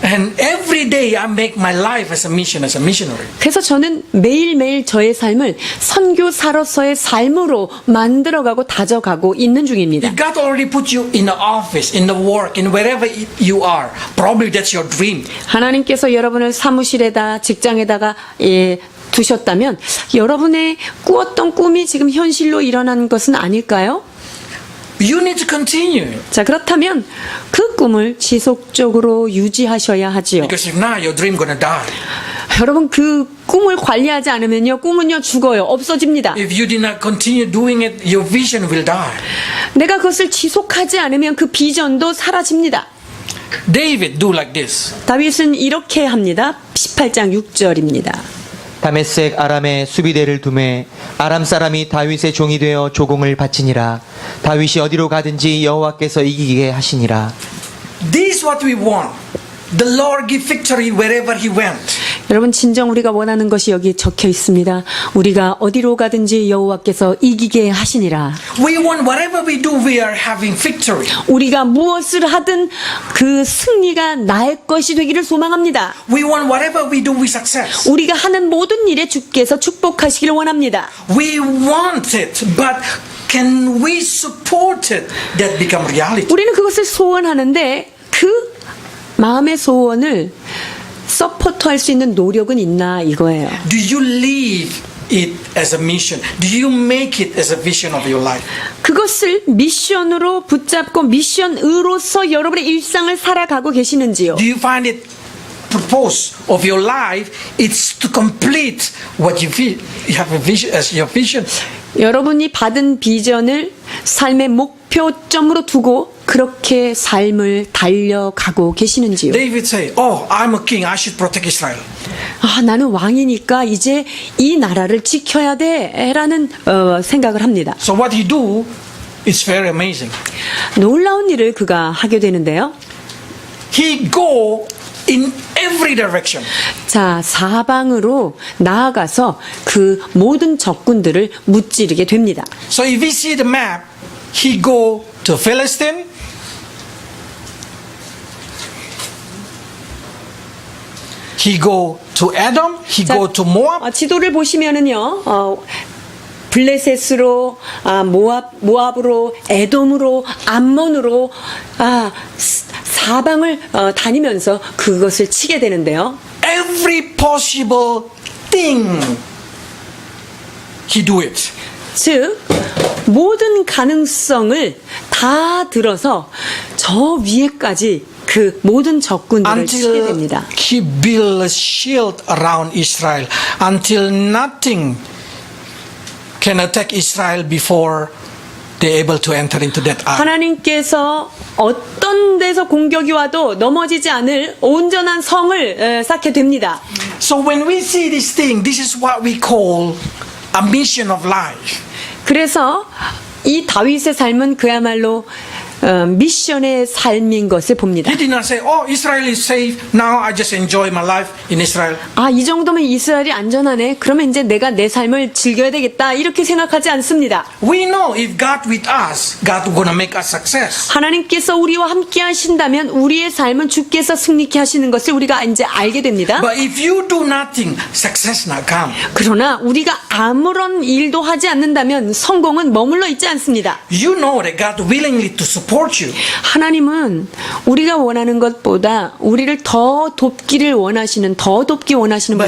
And every day I make my life as a mission, as a missionary. 그래서 저는 매일매일 저의 삶을 선교사로서의 삶으로 만들어가고 다져가고 있는 중입니다. If God already put you in the office, in the work, in wherever you are, probably that's your dream. 하나님께서 여러분을 사무실에다 직장에다가 두셨다면 여러분의 꾸었던 꿈이 지금 현실로 일어난 것은 아닐까요? You need to continue. 자, 그렇다면 그 꿈을 지속적으로 유지하셔야 하지요. Because if not, your dream gonna die. 여러분, 그 꿈을 관리하지 않으면요, 꿈은요 죽어요. 없어집니다. If you did not continue doing it, your vision will die. 내가 그것을 지속하지 않으면 그 비전도 사라집니다. David do like this. 다윗은 이렇게 합니다. 18장 6절입니다. 다메섹 아람에 수비대를 두매 아람 사람이 다윗의 종이 되어 조공을 바치니라. 다윗이 어디로 가든지 여호와께서 이기게 하시니라. This is what we want. The Lord give victory wherever He went. 여러분, 진정 우리가 원하는 것이 여기 적혀 있습니다. 우리가 어디로 가든지 여호와께서 이기게 하시니라. We want whatever we do, we are having victory. 우리가 무엇을 하든 그 승리가 나의 것이 되기를 소망합니다. We want whatever we do, we success. 우리가 하는 모든 일에 주께서 축복하시기를 원합니다. We want it, but can we support it? That become reality. 우리는 그것을 소원하는데 그 마음의 소원을 서포트할 수 있는 노력은 있나 이거예요. Do you live it as a mission? Do you make it as a vision of your life? 그것을 미션으로 붙잡고 미션으로서 여러분의 일상을 살아가고 계시는지요? Do you find it purpose of your life is to complete what you feel you have a vision as your vision? 여러분이 받은 비전을 삶의 목표점으로 두고 그렇게 삶을 달려가고 계시는지요? David say, "Oh, I'm a king. I should protect Israel." 아, 나는 왕이니까 이제 이 나라를 지켜야 돼라는 생각을 합니다. So what he do is very amazing. 놀라운 일을 그가 하게 되는데요. He go in every direction. 자, 사방으로 나아가서 그 모든 적군들을 무찌르게 됩니다. So if we see the map, he go to Philistine, he go to Edom, he 자, go to Moab. 지도를 보시면은요, 블레셋으로, 모압으로, 에돔으로, 암몬으로, 사방을 다니면서 그것을 치게 되는데요. Every possible thing, he do it. 즉, 모든 가능성을 다 들어서 저 위에까지 그 모든 적군들을 치게 until 됩니다. he built a shield around Israel, until nothing can attack Israel before they're able to enter into that ark. 하나님께서 어떤 데서 공격이 와도 넘어지지 않을 온전한 성을 쌓게 됩니다. So when we see this thing, this is what we call a mission of life. 그래서 이 다윗의 삶은 그야말로 미션의 삶인 것을 봅니다. He did not say, "Oh, Israel is safe. Now I just enjoy my life in Israel." 아, 이 정도면 이스라엘이 안전하네. 그러면 이제 내가 내 삶을 즐겨야 되겠다. 이렇게 생각하지 않습니다. We know if God with us, God gonna make us success. 하나님께서 우리와 함께 하신다면 우리의 삶은 주께서 승리케 하시는 것을 우리가 이제 알게 됩니다. But if you do nothing, success not come. 그러나 우리가 아무런 일도 하지 않는다면 성공은 머물러 있지 않습니다. You know that God willingly to support you. 하나님은 우리가 원하는 것보다 우리를 더 돕기 원하시는 But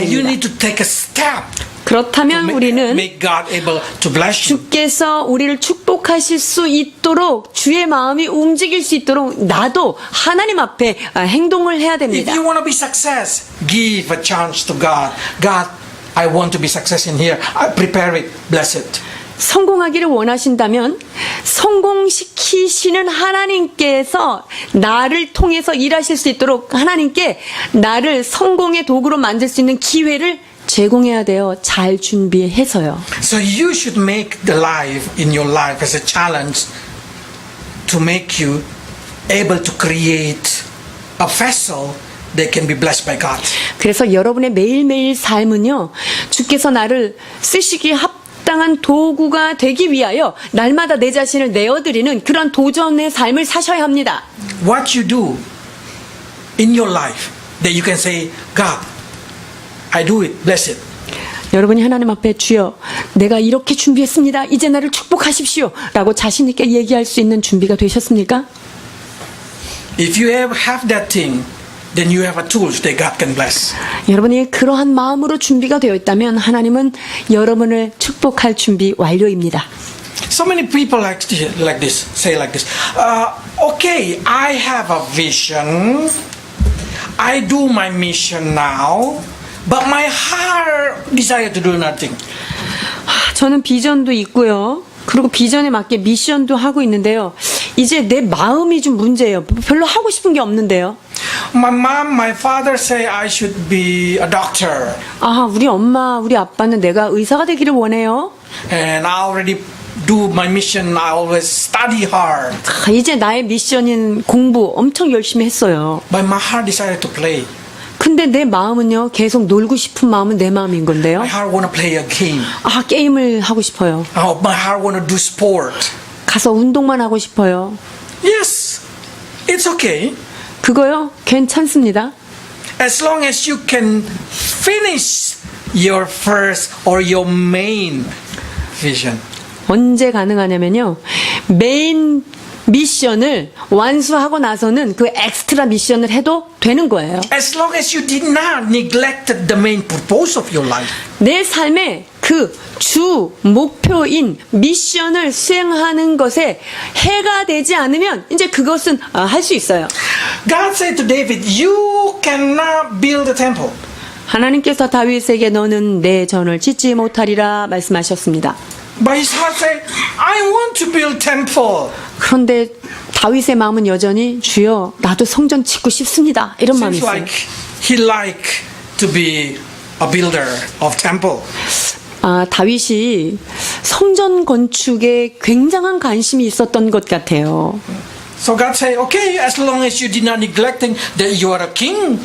you 분입니다. need to take a step 그렇다면 to 우리는 make God able to bless you. 주께서 우리를 축복하실 수 있도록 주의 마음이 움직일 수 있도록 나도 하나님 앞에 행동을 해야 If 됩니다. you want to be success, give a chance to God. God, I want to be success in here. I prepare it. Bless it. 성공하기를 원하신다면 성공시키시는 하나님께서 나를 통해서 일하실 수 있도록 하나님께 나를 성공의 도구로 만들 수 있는 기회를 제공해야 돼요. 잘 준비해서요. So you should make the life in your life as a challenge to make you able to create a vessel that can be blessed by God. 그래서 여러분의 매일매일 삶은요. 주께서 나를 쓰시기에 합당한 도구가 되기 위하여 날마다 내 자신을 내어드리는 그런 도전의 삶을 사셔야 합니다. What you do in your life that you can say, God, I do it, bless it. 여러분이 하나님 앞에 주여 내가 이렇게 준비했습니다. 이제 나를 축복하십시오. 라고 자신 있게 얘기할 수 있는 준비가 되셨습니까? If you have that thing, then you have a tools that God can bless. 여러분이 그러한 마음으로 준비가 되어 있다면 하나님은 여러분을 축복할 준비 완료입니다. So many people like this, say like this. Okay, I have a vision. I do my mission now, but my heart desire to do nothing. 저는 비전도 있고요. 그리고 비전에 맞게 미션도 하고 있는데요. 이제 내 마음이 좀 문제예요. 별로 하고 싶은 게 없는데요. My mom, my father say I should be a doctor, 아, 우리 엄마, 우리 아빠는 내가 의사가 되기를 원해요. and I already do my mission. I always study hard, 아, 이제 나의 미션인 공부 엄청 열심히 했어요. but my heart desire to play. 근데 내 마음은요, 계속 놀고 싶은 마음은 내 마음인 건데요. My heart wanna play a game. 아, 게임을 하고 싶어요. Oh, my heart wanna do sport. 가서 운동만 하고 싶어요. Yes, it's okay. 그거요, 괜찮습니다. As long as you can finish your first or your main vision. 언제 가능하냐면요, 메인 미션을 완수하고 나서는 그 엑스트라 미션을 해도 되는 거예요. As long as you did not neglect the main purpose of your life. 내 삶의 그 주 목표인 미션을 수행하는 것에 해가 되지 않으면 이제 그것은 할 수 있어요. God said to David, you cannot build a temple. 하나님께서 다윗에게 너는 내 전을 짓지 못하리라 말씀하셨습니다. But his heart said, I want to build temple. 그런데 다윗의 마음은 여전히 주여 나도 성전 짓고 싶습니다. 이런 마음이 Seems 있어요. like he like to be a builder of temple. 아, 다윗이 성전 건축에 굉장한 관심이 있었던 것 같아요. So God said, okay, as long as you did not neglecting that you are a king.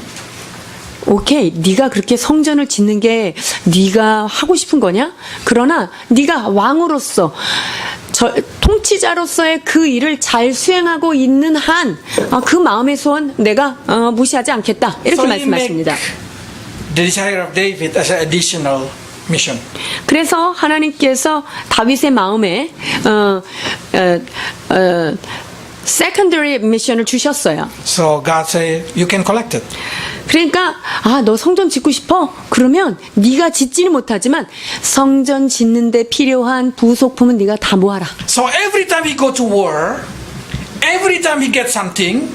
오케이, 네가 그렇게 성전을 짓는 게 네가 하고 싶은 거냐? 그러나 네가 왕으로서 통치자로서의 그 일을 잘 수행하고 있는 한 그 마음의 소원 내가 무시하지 않겠다. 이렇게 So he 말씀하십니다. make the desire of David as an additional mission. 그래서 하나님께서 다윗의 마음에 secondary mission을 주셨어요. So God said, you can collect it. 그러니까 너 성전 짓고 싶어? 그러면 네가 짓지는 못하지만 성전 짓는데 필요한 부속품은 네가 다 모아라. So every time he go to war, every time he get something,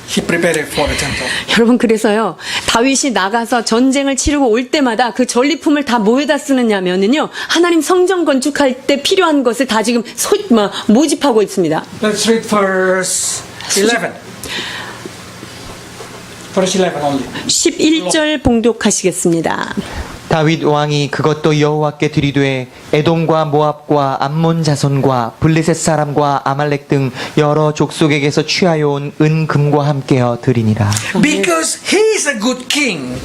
he prepared it for the temple. 여러분 그래서요 다윗이 나가서 전쟁을 치르고 올 때마다 그 전리품을 다 뭐에다 쓰느냐면은요 하나님 성전 건축할 때 필요한 것을 다 지금 모집하고 있습니다. Let's read verse 11. Verse 11 only. 11절 봉독하시겠습니다. 다윗 왕이 그것도 여호와께 드리되 에돔과 모압과 암몬 자손과 블레셋 사람과 아말렉 등 여러 족속에게서 취하여 온 은금과 함께여 드리니라. Because he is a good king.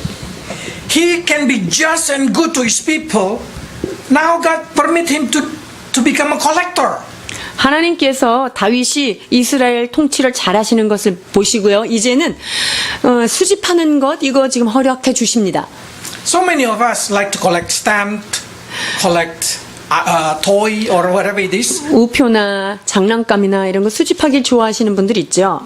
He can be just and good to his people. Now God permit him to become a collector. 하나님께서 다윗이 이스라엘 통치를 잘하시는 것을 보시고요. 이제는 수집하는 것 이거 지금 허락해 주십니다. So many of us like to collect stamp, collect toy or whatever it is. 우표나 장난감이나 이런 거 수집하기 좋아하시는 분들 있죠.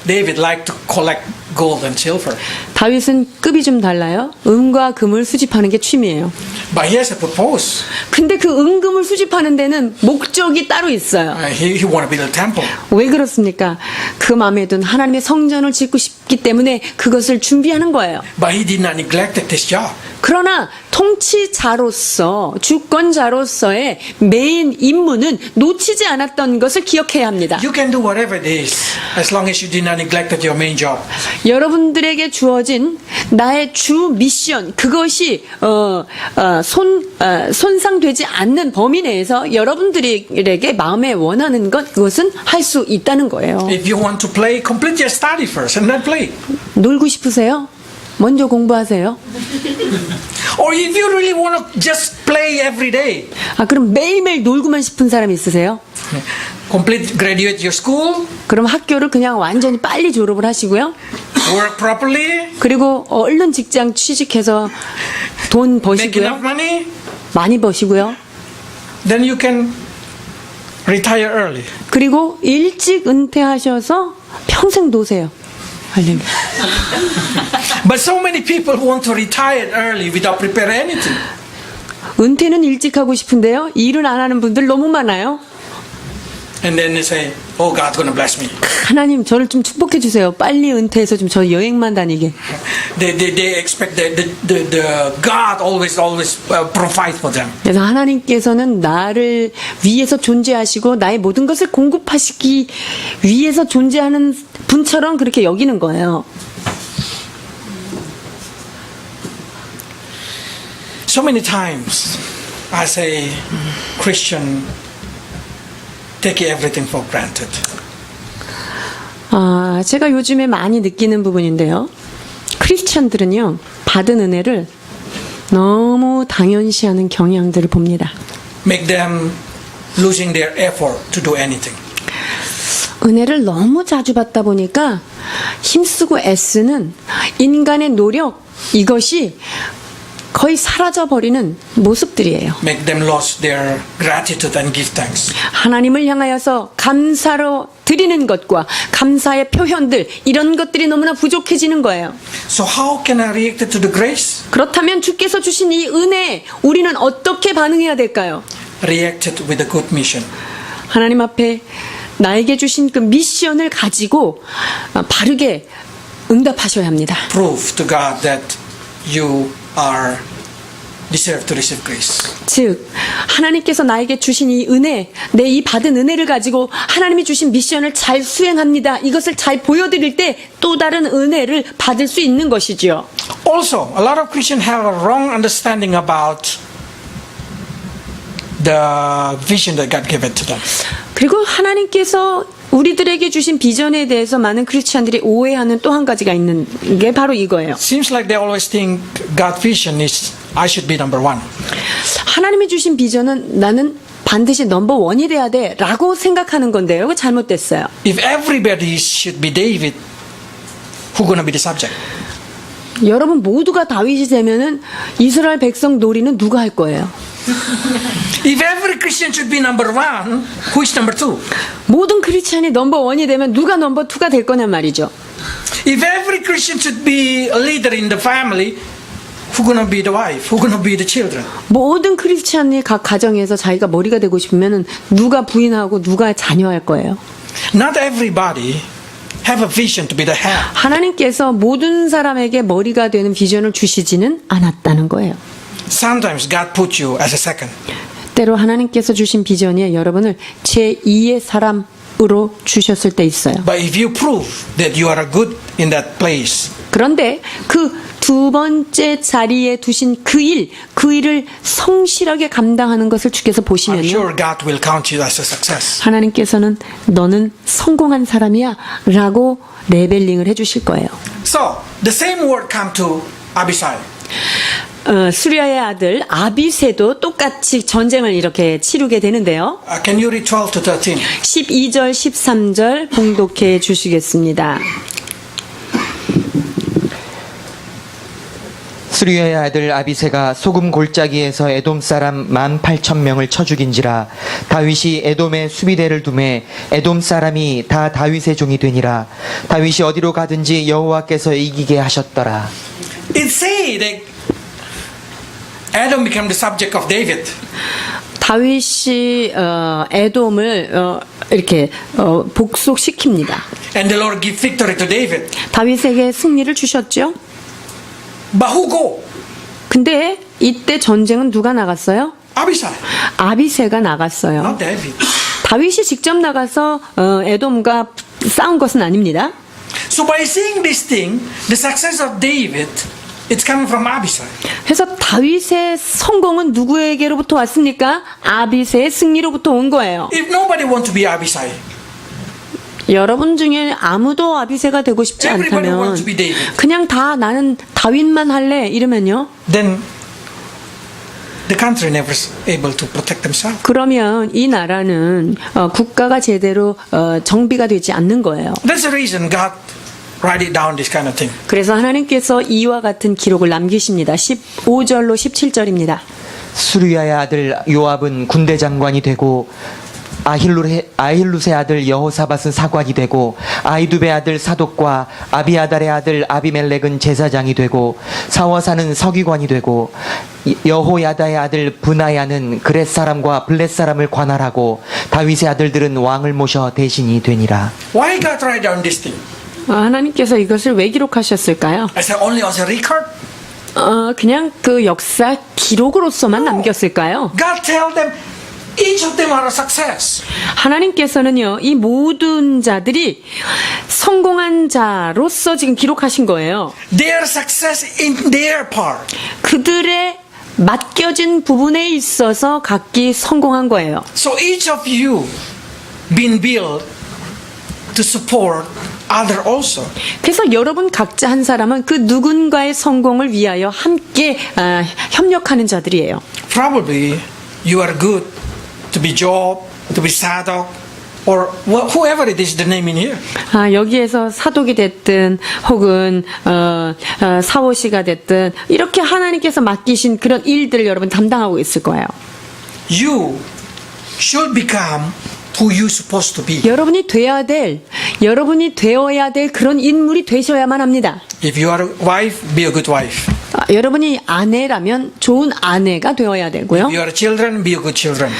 David liked to collect gold and silver. 다윗은 급이 좀 달라요. 은과 금을 수집하는 게 취미예요. But he has a purpose. 근데 그 은금을 수집하는 데는 목적이 따로 있어요. He want to build a temple. 왜 그렇습니까? 그 마음에 든 하나님의 성전을 짓고 싶기 때문에 그것을 준비하는 거예요. But he did not neglect this job. 그러나 통치자로서 주권자로서의 메인 임무는 놓치지 않았던 것을 기억해야 합니다. You can do whatever it is as long as you did not neglect your main job. 여러분들에게 주어진 나의 주 미션 그것이 손상되지 않는 범위 내에서 여러분들에게 마음에 원하는 것 그것은 할 수 있다는 거예요. If you want to play, complete your study first and then play. 놀고 싶으세요? 먼저 공부하세요. Or if you really want to just play every day, 그럼 매일매일 놀고만 싶은 사람 있으세요? graduate your school, 그럼 학교를 그냥 완전히 빨리 졸업을 하시고요. work properly, 그리고 얼른 직장 취직해서 돈 make enough 버시고요. money, 많이 버시고요. then you can retire early. 그리고 일찍 은퇴하셔서 평생 노세요. 할렐루야. But so many people who want to retire early without preparing anything. 은퇴는 일찍 하고 싶은데요. 일은 안 하는 분들 너무 많아요. And then they say, oh, God's going to bless me. 하나님 저를 좀 축복해 주세요. 빨리 은퇴해서 좀 저 여행만 다니게. They expect the God always provide for them. 그래서 하나님께서는 나를 위해서 존재하시고 나의 모든 것을 공급하시기 위해서 존재하는 분처럼 그렇게 여기는 거예요. So many times as a Christian take everything for granted. 제가 요즘에 많이 느끼는 부분인데요. 크리스찬들은요, 받은 은혜를 너무 당연시하는 경향들을 봅니다. Make them losing their effort to do anything. 은혜를 너무 자주 받다 보니까 힘쓰고 애쓰는 인간의 노력, 이것이 거의 사라져버리는 모습들이에요. Make them lose their gratitude and give thanks. 하나님을 향하여서 감사로 드리는 것과 감사의 표현들 이런 것들이 너무나 부족해지는 거예요. So how can I react to the grace? 그렇다면 주께서 주신 이 은혜에 우리는 어떻게 반응해야 될까요? Reacted with a good mission. 하나님 앞에 나에게 주신 그 미션을 가지고 바르게 응답하셔야 합니다. Prove to God that you are deserve to receive grace. 즉 하나님께서 나에게 주신 이 은혜, 내 이 받은 은혜를 가지고 하나님이 주신 미션을 잘 수행합니다. 이것을 잘 보여드릴 때 또 다른 은혜를 받을 수 있는 것이지요. Also, a lot of Christians have a wrong understanding about the vision that God gave it to them. 그리고 하나님께서 우리들에게 주신 비전에 대해서 많은 크리스찬들이 오해하는 또 한 가지가 있는 게 바로 이거예요. Seems like they always think God's vision is I should be number one. 하나님이 주신 비전은 나는 반드시 넘버 원이 돼야 돼 라고 생각하는 건데요. 이거 잘못됐어요. If everybody should be David, who's gonna be the subject? 여러분 모두가 다윗이 되면은 이스라엘 백성 놀이는 누가 할 거예요? If every Christian should be number one, who is number two? 모든 크리스찬이 넘버 원이 되면 누가 넘버 투가 될 거냔 말이죠. If every Christian should be a leader in the family, who's gonna be the wife? Who's gonna be the children? 모든 크리스찬이 각 가정에서 자기가 머리가 되고 싶으면은 누가 부인하고 누가 자녀할 거예요. Not everybody have a vision to be the head. 하나님께서 모든 사람에게 머리가 되는 비전을 주시지는 않았다는 거예요. Sometimes God put you as a second. 때로 하나님께서 주신 비전이 여러분을 제2의 사람으로 주셨을 때 있어요. But if you prove that you are good in that place, 그런데 그 두 번째 자리에 두신 그 일을 성실하게 감당하는 것을 주께서 I'm 보시면요. sure God will count you as a success. 하나님께서는 너는 성공한 사람이야 라고 레벨링을 해주실 거예요. So, the same word come to Abisai. 수리아의 아들 아비새도 똑같이 전쟁을 이렇게 치르게 되는데요. Can you read 12 to 13? 12절 13절 봉독해 주시겠습니다. 수리아의 아들 아비새가 소금 골짜기에서 에돔 사람 18,000명을 쳐 죽인지라. 다윗이 에돔에 수비대를 두매 에돔 사람이 다 다윗의 종이 되니라. 다윗이 어디로 가든지 여호와께서 이기게 하셨더라. It say that Adam became the subject of David. 다윗이 에돔을 이렇게 복속시킵니다. And the Lord give victory to David. 다윗에게 승리를 주셨죠. But who go? 근데 이때 전쟁은 누가 나갔어요? Abisai, 아비새가 나갔어요. not David. 다윗이 직접 나가서 에돔과 싸운 것은 아닙니다. So by seeing this thing, the success of David, it's coming from Abisai. 그래서 다윗의 성공은 누구에게로부터 왔습니까? 아비새의 승리로부터 온 거예요. If nobody want to be Abisai, 여러분 중에 아무도 아비새가 되고 싶지 Everybody 않다면 wants to be David. 그냥 다 나는 다윗만 할래 이러면요. then the country never is able to protect themselves. 그러면 이 나라는 국가가 제대로 정비가 되지 않는 거예요. That's the reason God write it down this kind of thing. 그래서 하나님께서 이와 같은 기록을 남기십니다. 15절로 17절입니다. 수리아의 아들 요압은 군대 장관이 되고 아힐룻의 아들 여호사밧은 사관이 되고 아이두베의 아들 사독과 아비아달의 아들 아비멜렉은 제사장이 되고 사워사는 서기관이 되고 여호야다의 아들 브나야는 그렛 사람과 블렛 사람을 관할하고 다윗의 아들들은 왕을 모셔 대신이 되니라. Why God write down this thing? 하나님께서 이것을 왜 기록하셨을까요? I said only as a record. 그냥 그 역사 기록으로서만 남겼을까요? God tell them each of them are a success. 하나님께서는요, 이 모든 자들이 성공한 자로서 지금 기록하신 거예요. Their success in their part. 그들의 맡겨진 부분에 있어서 각기 성공한 거예요. So each of you been built to support other also. 그래서 여러분 각자 한 사람은 그 누군가의 성공을 위하여 함께 협력하는 자들이에요. Probably you are good to be Job, to be Sadok, or whoever it is the name in here. 여기에서 사독이 됐든 혹은 사오시가 됐든 이렇게 하나님께서 맡기신 그런 일들을 여러분 담당하고 있을 거예요. You should become who you supposed to be. 여러분이 되어야 될 그런 인물이 되셔야만 합니다. If you are a wife, be a good wife. 여러분이 아내라면 좋은 아내가 되어야 되고요. If you are children, be a good children.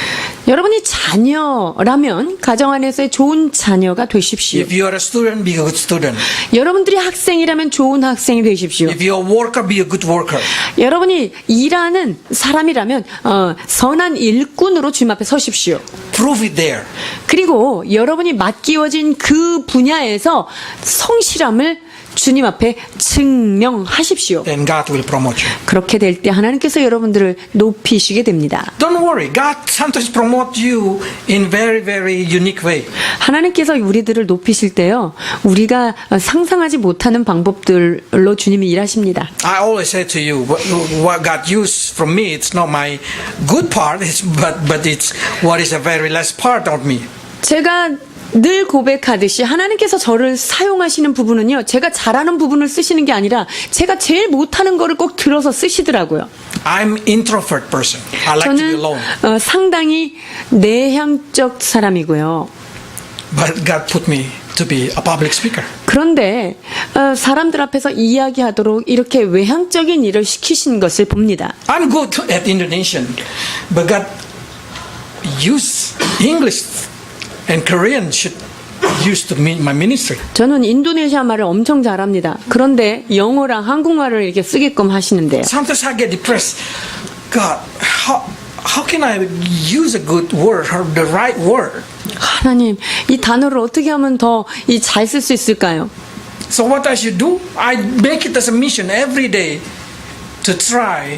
여러분이 자녀라면 가정 안에서의 좋은 자녀가 되십시오. If you are a student, be a good student. 여러분들이 학생이라면 좋은 학생이 되십시오. If you are a worker, be a good worker. 여러분이 일하는 사람이라면 선한 일꾼으로 주님 앞에 서십시오. Prove it there. 그리고 여러분이 맡기워진 그 분야에서 성실함을 주님 앞에 증명하십시오. Then God will promote you. 그렇게 될 때 하나님께서 여러분들을 높이시게 됩니다. Don't worry. God sometimes promote you in very, very unique way. 하나님께서 우리들을 높이실 때요, 우리가 상상하지 못하는 방법들로 주님이 일하십니다. I always say to you, what God used from me, it's not my good part, but it's what is a very less part of me. 제가 늘 고백하듯이 하나님께서 저를 사용하시는 부분은요, 제가 잘하는 부분을 쓰시는 게 아니라 제가 제일 못하는 거를 꼭 들어서 쓰시더라고요. I'm introvert person. I like to be 저는 alone. 상당히 내향적 사람이고요. But God put me to be a public speaker. 그런데 사람들 앞에서 이야기하도록 이렇게 외향적인 일을 시키신 것을 봅니다. I'm good at Indonesian, but God use English and Korean should used to my ministry. 저는 인도네시아 말을 엄청 잘합니다. 그런데 영어랑 한국말을 이렇게 쓰게끔 하시는데요. Sometimes I get depressed. God, how can I use a good word or the right word? 하나님, 이 단어를 어떻게 하면 더 잘 쓸 수 있을까요? So what I should do? I make it as a mission every day to try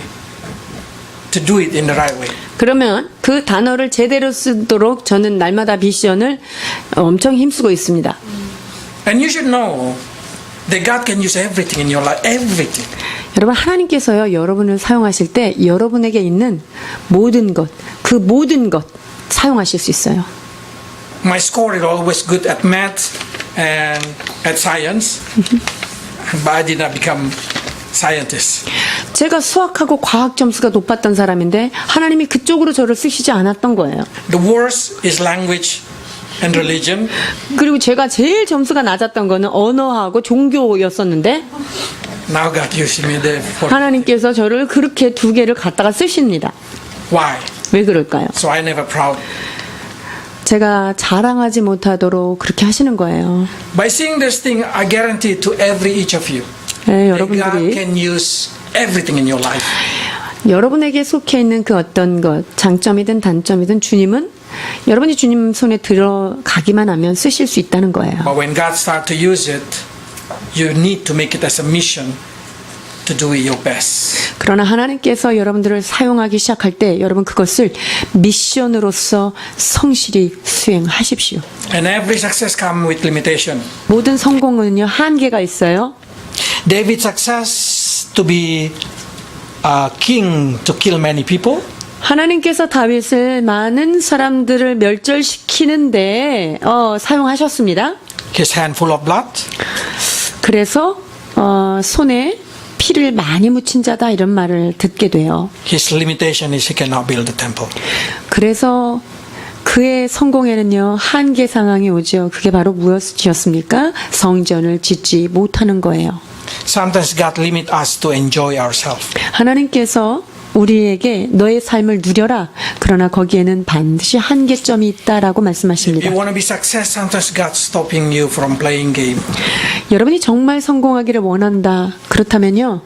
to do it in the right way. 그러면 그 단어를 제대로 쓰도록 저는 날마다 미션을 엄청 힘쓰고 있습니다. And you should know that God can use everything in your life, everything. 여러분, 하나님께서요, 여러분을 사용하실 때 여러분에게 있는 모든 것, 그 모든 것 사용하실 수 있어요. My score is always good at math and at science, but I did not become scientist. 제가 수학하고 과학 점수가 높았던 사람인데 하나님이 그쪽으로 저를 쓰시지 않았던 거예요. The worst is language and religion. 그리고 제가 제일 점수가 낮았던 거는 언어하고 종교였었는데 Now God used me there for 하나님께서 저를 그렇게 두 개를 갖다가 쓰십니다. why? 왜 그럴까요? So I never proud. 제가 자랑하지 못하도록 그렇게 하시는 거예요. By seeing this thing, I guarantee to each of you 네, that God 여러분들이 can use everything in your life. 여러분에게 속해 있는 그 어떤 것, 장점이든 단점이든 주님은 여러분이 주님 손에 들어가기만 하면 쓰실 수 있다는 거예요. But when God starts to use it, you need to make it as a mission to do it your best. 그러나 하나님께서 여러분들을 사용하기 시작할 때 여러분 그것을 미션으로서 성실히 수행하십시오. And every success comes with limitation. 모든 성공은요, 한계가 있어요. David's success to be a king to kill many people. 하나님께서 다윗을 많은 사람들을 멸절시키는데 사용하셨습니다. His hand full of blood. 그래서 손에 피를 많이 묻힌 자다 이런 말을 듣게 돼요. His limitation is he cannot build the temple. 그래서 그의 성공에는요, 한계 상황이 오죠. 그게 바로 무엇이었습니까? 성전을 짓지 못하는 거예요. Sometimes God limit us to enjoy ourselves. 하나님께서 우리에게 너의 삶을 누려라. 그러나 거기에는 반드시 한계점이 있다라고 말씀하십니다. If you want to be success, sometimes God's stopping you from playing game. 여러분이 정말 성공하기를 원한다. 그렇다면요,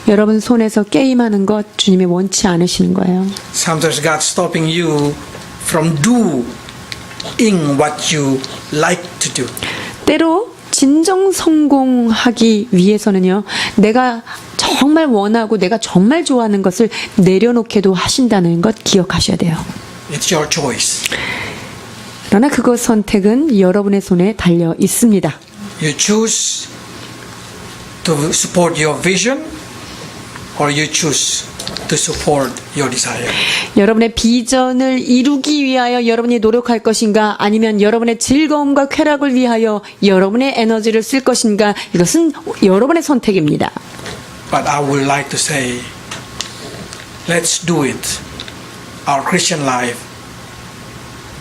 여러분 손에서 게임하는 것 주님이 원치 않으시는 거예요. Sometimes God's stopping you from doing what you like to do. 때로 진정 성공하기 위해서는요, 내가 정말 원하고 내가 정말 좋아하는 것을 내려놓게도 하신다는 것 기억하셔야 돼요. It's your choice. 그러나 그것 선택은 여러분의 손에 달려 있습니다. You choose to support your vision or you choose to support your desire. 여러분의 비전을 이루기 위하여 여러분이 노력할 것인가, 아니면 여러분의 즐거움과 쾌락을 위하여 여러분의 에너지를 쓸 것인가, 이것은 여러분의 선택입니다. But I would like to say, let's do it, our Christian life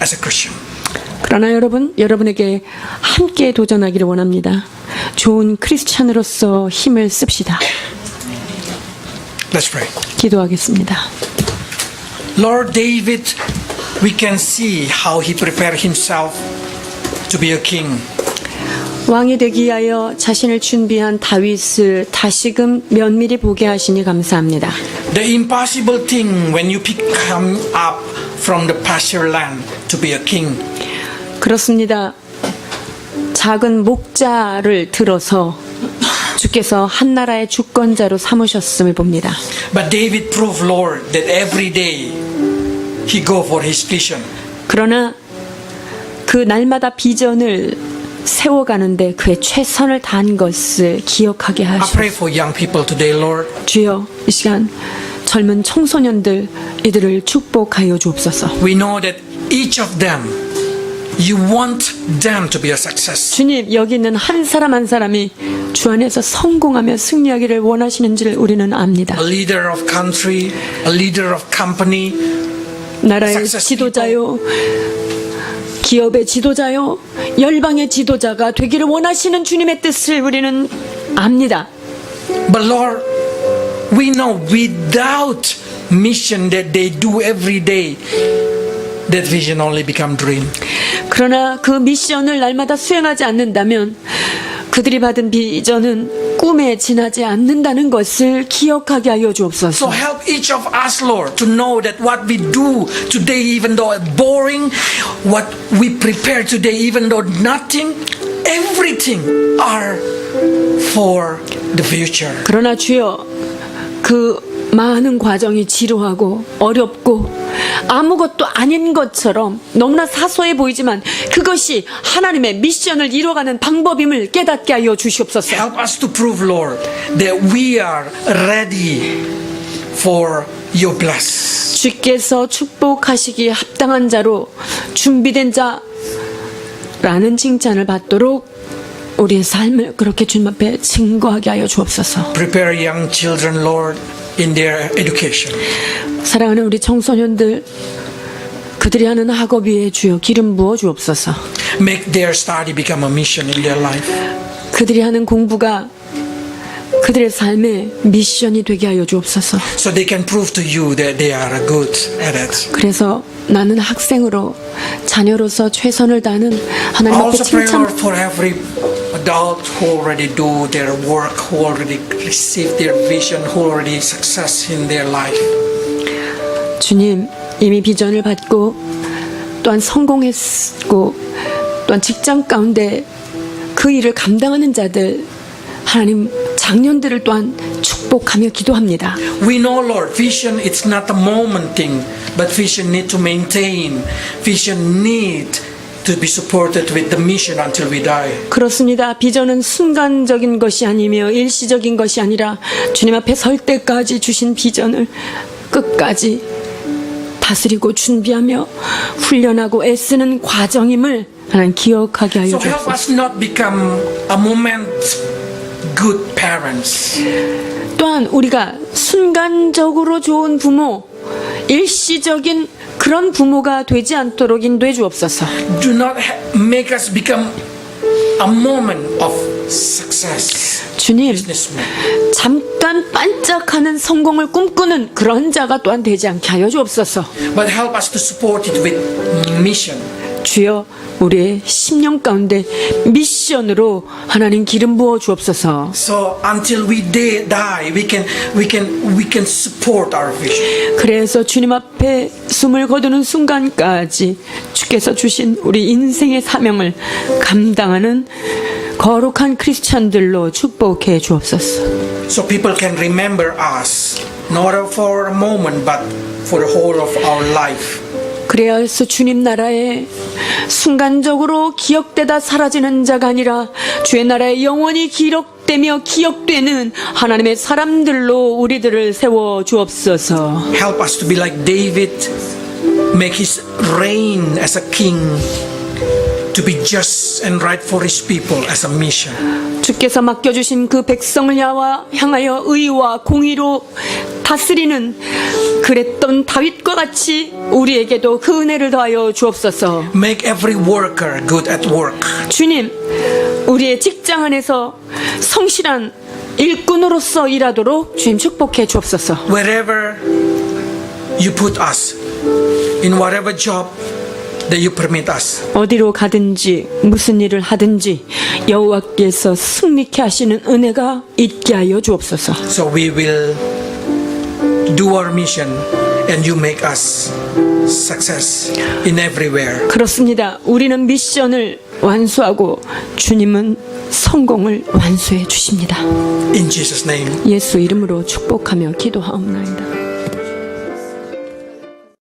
as a Christian. 그러나 여러분에게 함께 도전하기를 원합니다. 좋은 크리스찬으로서 힘을 씁시다. Let's pray. 기도하겠습니다. Lord David, we can see how he prepared himself to be a king. 왕이 되기 위하여 자신을 준비한 다윗을 다시금 면밀히 보게 하시니 감사합니다. The impossible thing when you come up from the pasture land to be a king. 그렇습니다. 작은 목자를 들어서 주께서 한 나라의 주권자로 삼으셨음을 봅니다. But David proved, Lord, that every day he go for his vision. 그러나 그 날마다 비전을 세워가는데 그의 최선을 다한 것을 기억하게 I 하시옵소서. pray for young people today, Lord. 주여, 이 시간 젊은 청소년들 이들을 축복하여 주옵소서. We know that each of them, you want them to be a success. 주님, 여기 있는 한 사람 한 사람이 주 안에서 성공하며 승리하기를 원하시는지를 우리는 압니다. A leader of country, a leader of company, 나라의 success 지도자요, 기업의 지도자요, 열방의 지도자가 되기를 원하시는 주님의 뜻을 우리는 압니다. But Lord, we know without mission that they do every day, that vision only become dream. 그러나 그 미션을 날마다 수행하지 않는다면 그들이 받은 비전은 꿈에 지나지 않는다는 것을 기억하게 하여 So 주옵소서. help each of us, Lord, to know that what we do today, even though it's boring, what we prepare today, even though nothing, everything are for the future. 그러나 주여, 그 많은 과정이 지루하고 어렵고 아무것도 아닌 것처럼 너무나 사소해 보이지만 그것이 하나님의 미션을 이뤄가는 방법임을 깨닫게 하여 주시옵소서. Help us to prove, Lord, that we are ready for your bless. 주께서 축복하시기에 합당한 자로 준비된 자라는 칭찬을 받도록 우리의 삶을 그렇게 주님 앞에 증거하게 하여 주옵소서. Prepare young children, Lord, in their education. 사랑하는 우리 청소년들, 그들이 하는 학업 위에 주여 기름 부어 주옵소서. Make their study become a mission in their life. 그들이 하는 공부가 그들의 삶의 미션이 되게 하여 주옵소서. So they can prove to you that they are good at it. 그래서 나는 학생으로 자녀로서 최선을 다하는 하나님 앞에 Also pray, 칭찬. Lord, for every adult who already do their work, who already receive their vision, who already success in their life. 주님, 이미 비전을 받고 또한 성공했고 또한 직장 가운데 그 일을 감당하는 자들, 하나님 장년들을 또한 축복하며 기도합니다. We know, Lord, vision it's not a moment thing, but vision need to maintain. Vision need to be supported with the mission until we die. 그렇습니다. 비전은 순간적인 것이 아니며 일시적인 것이 아니라 주님 앞에 설 때까지 주신 비전을 끝까지 다스리고 준비하며 훈련하고 애쓰는 과정임을 하나님 기억하게 하여 So help 주옵소서. us not become a moment good parents. 또한 우리가 순간적으로 좋은 부모, 일시적인 그런 부모가 되지 않도록 인도해 주옵소서. Do not make us become a moment of success. 주님, Businessman. 잠깐 반짝하는 성공을 꿈꾸는 그런 자가 또한 되지 않게 하여 주옵소서. But help us to support it with mission. 주여, 우리의 10년 가운데 미션으로 하나님 기름 부어 주옵소서. So until we die, we can support our vision. 그래서 주님 앞에 숨을 거두는 순간까지 주께서 주신 우리 인생의 사명을 감당하는 거룩한 크리스찬들로 축복해 주옵소서. So people can remember us, not for a moment, but for the whole of our life. 그래야 해서 주님 나라에 순간적으로 기억되다 사라지는 자가 아니라 주의 나라에 영원히 기록되며 기억되는 하나님의 사람들로 우리들을 세워 주옵소서. Help us to be like David, make his reign as a king, to be just and right for his people as a mission. 주께서 맡겨주신 그 백성을 향하여 의와 공의로 다스리는 그랬던 다윗과 같이 우리에게도 그 은혜를 더하여 주옵소서. Make every worker good at work. 주님, 우리의 직장 안에서 성실한 일꾼으로서 일하도록 주님 축복해 주옵소서. Wherever you put us, in whatever job that you permit us. 어디로 가든지 무슨 일을 하든지 여호와께서 승리케 하시는 은혜가 있게 하여 주옵소서. So we will do our mission and you make us success in everywhere. 그렇습니다. 우리는 미션을 완수하고 주님은 성공을 완수해 주십니다. In Jesus' name. 예수 이름으로 축복하며 기도하옵나이다.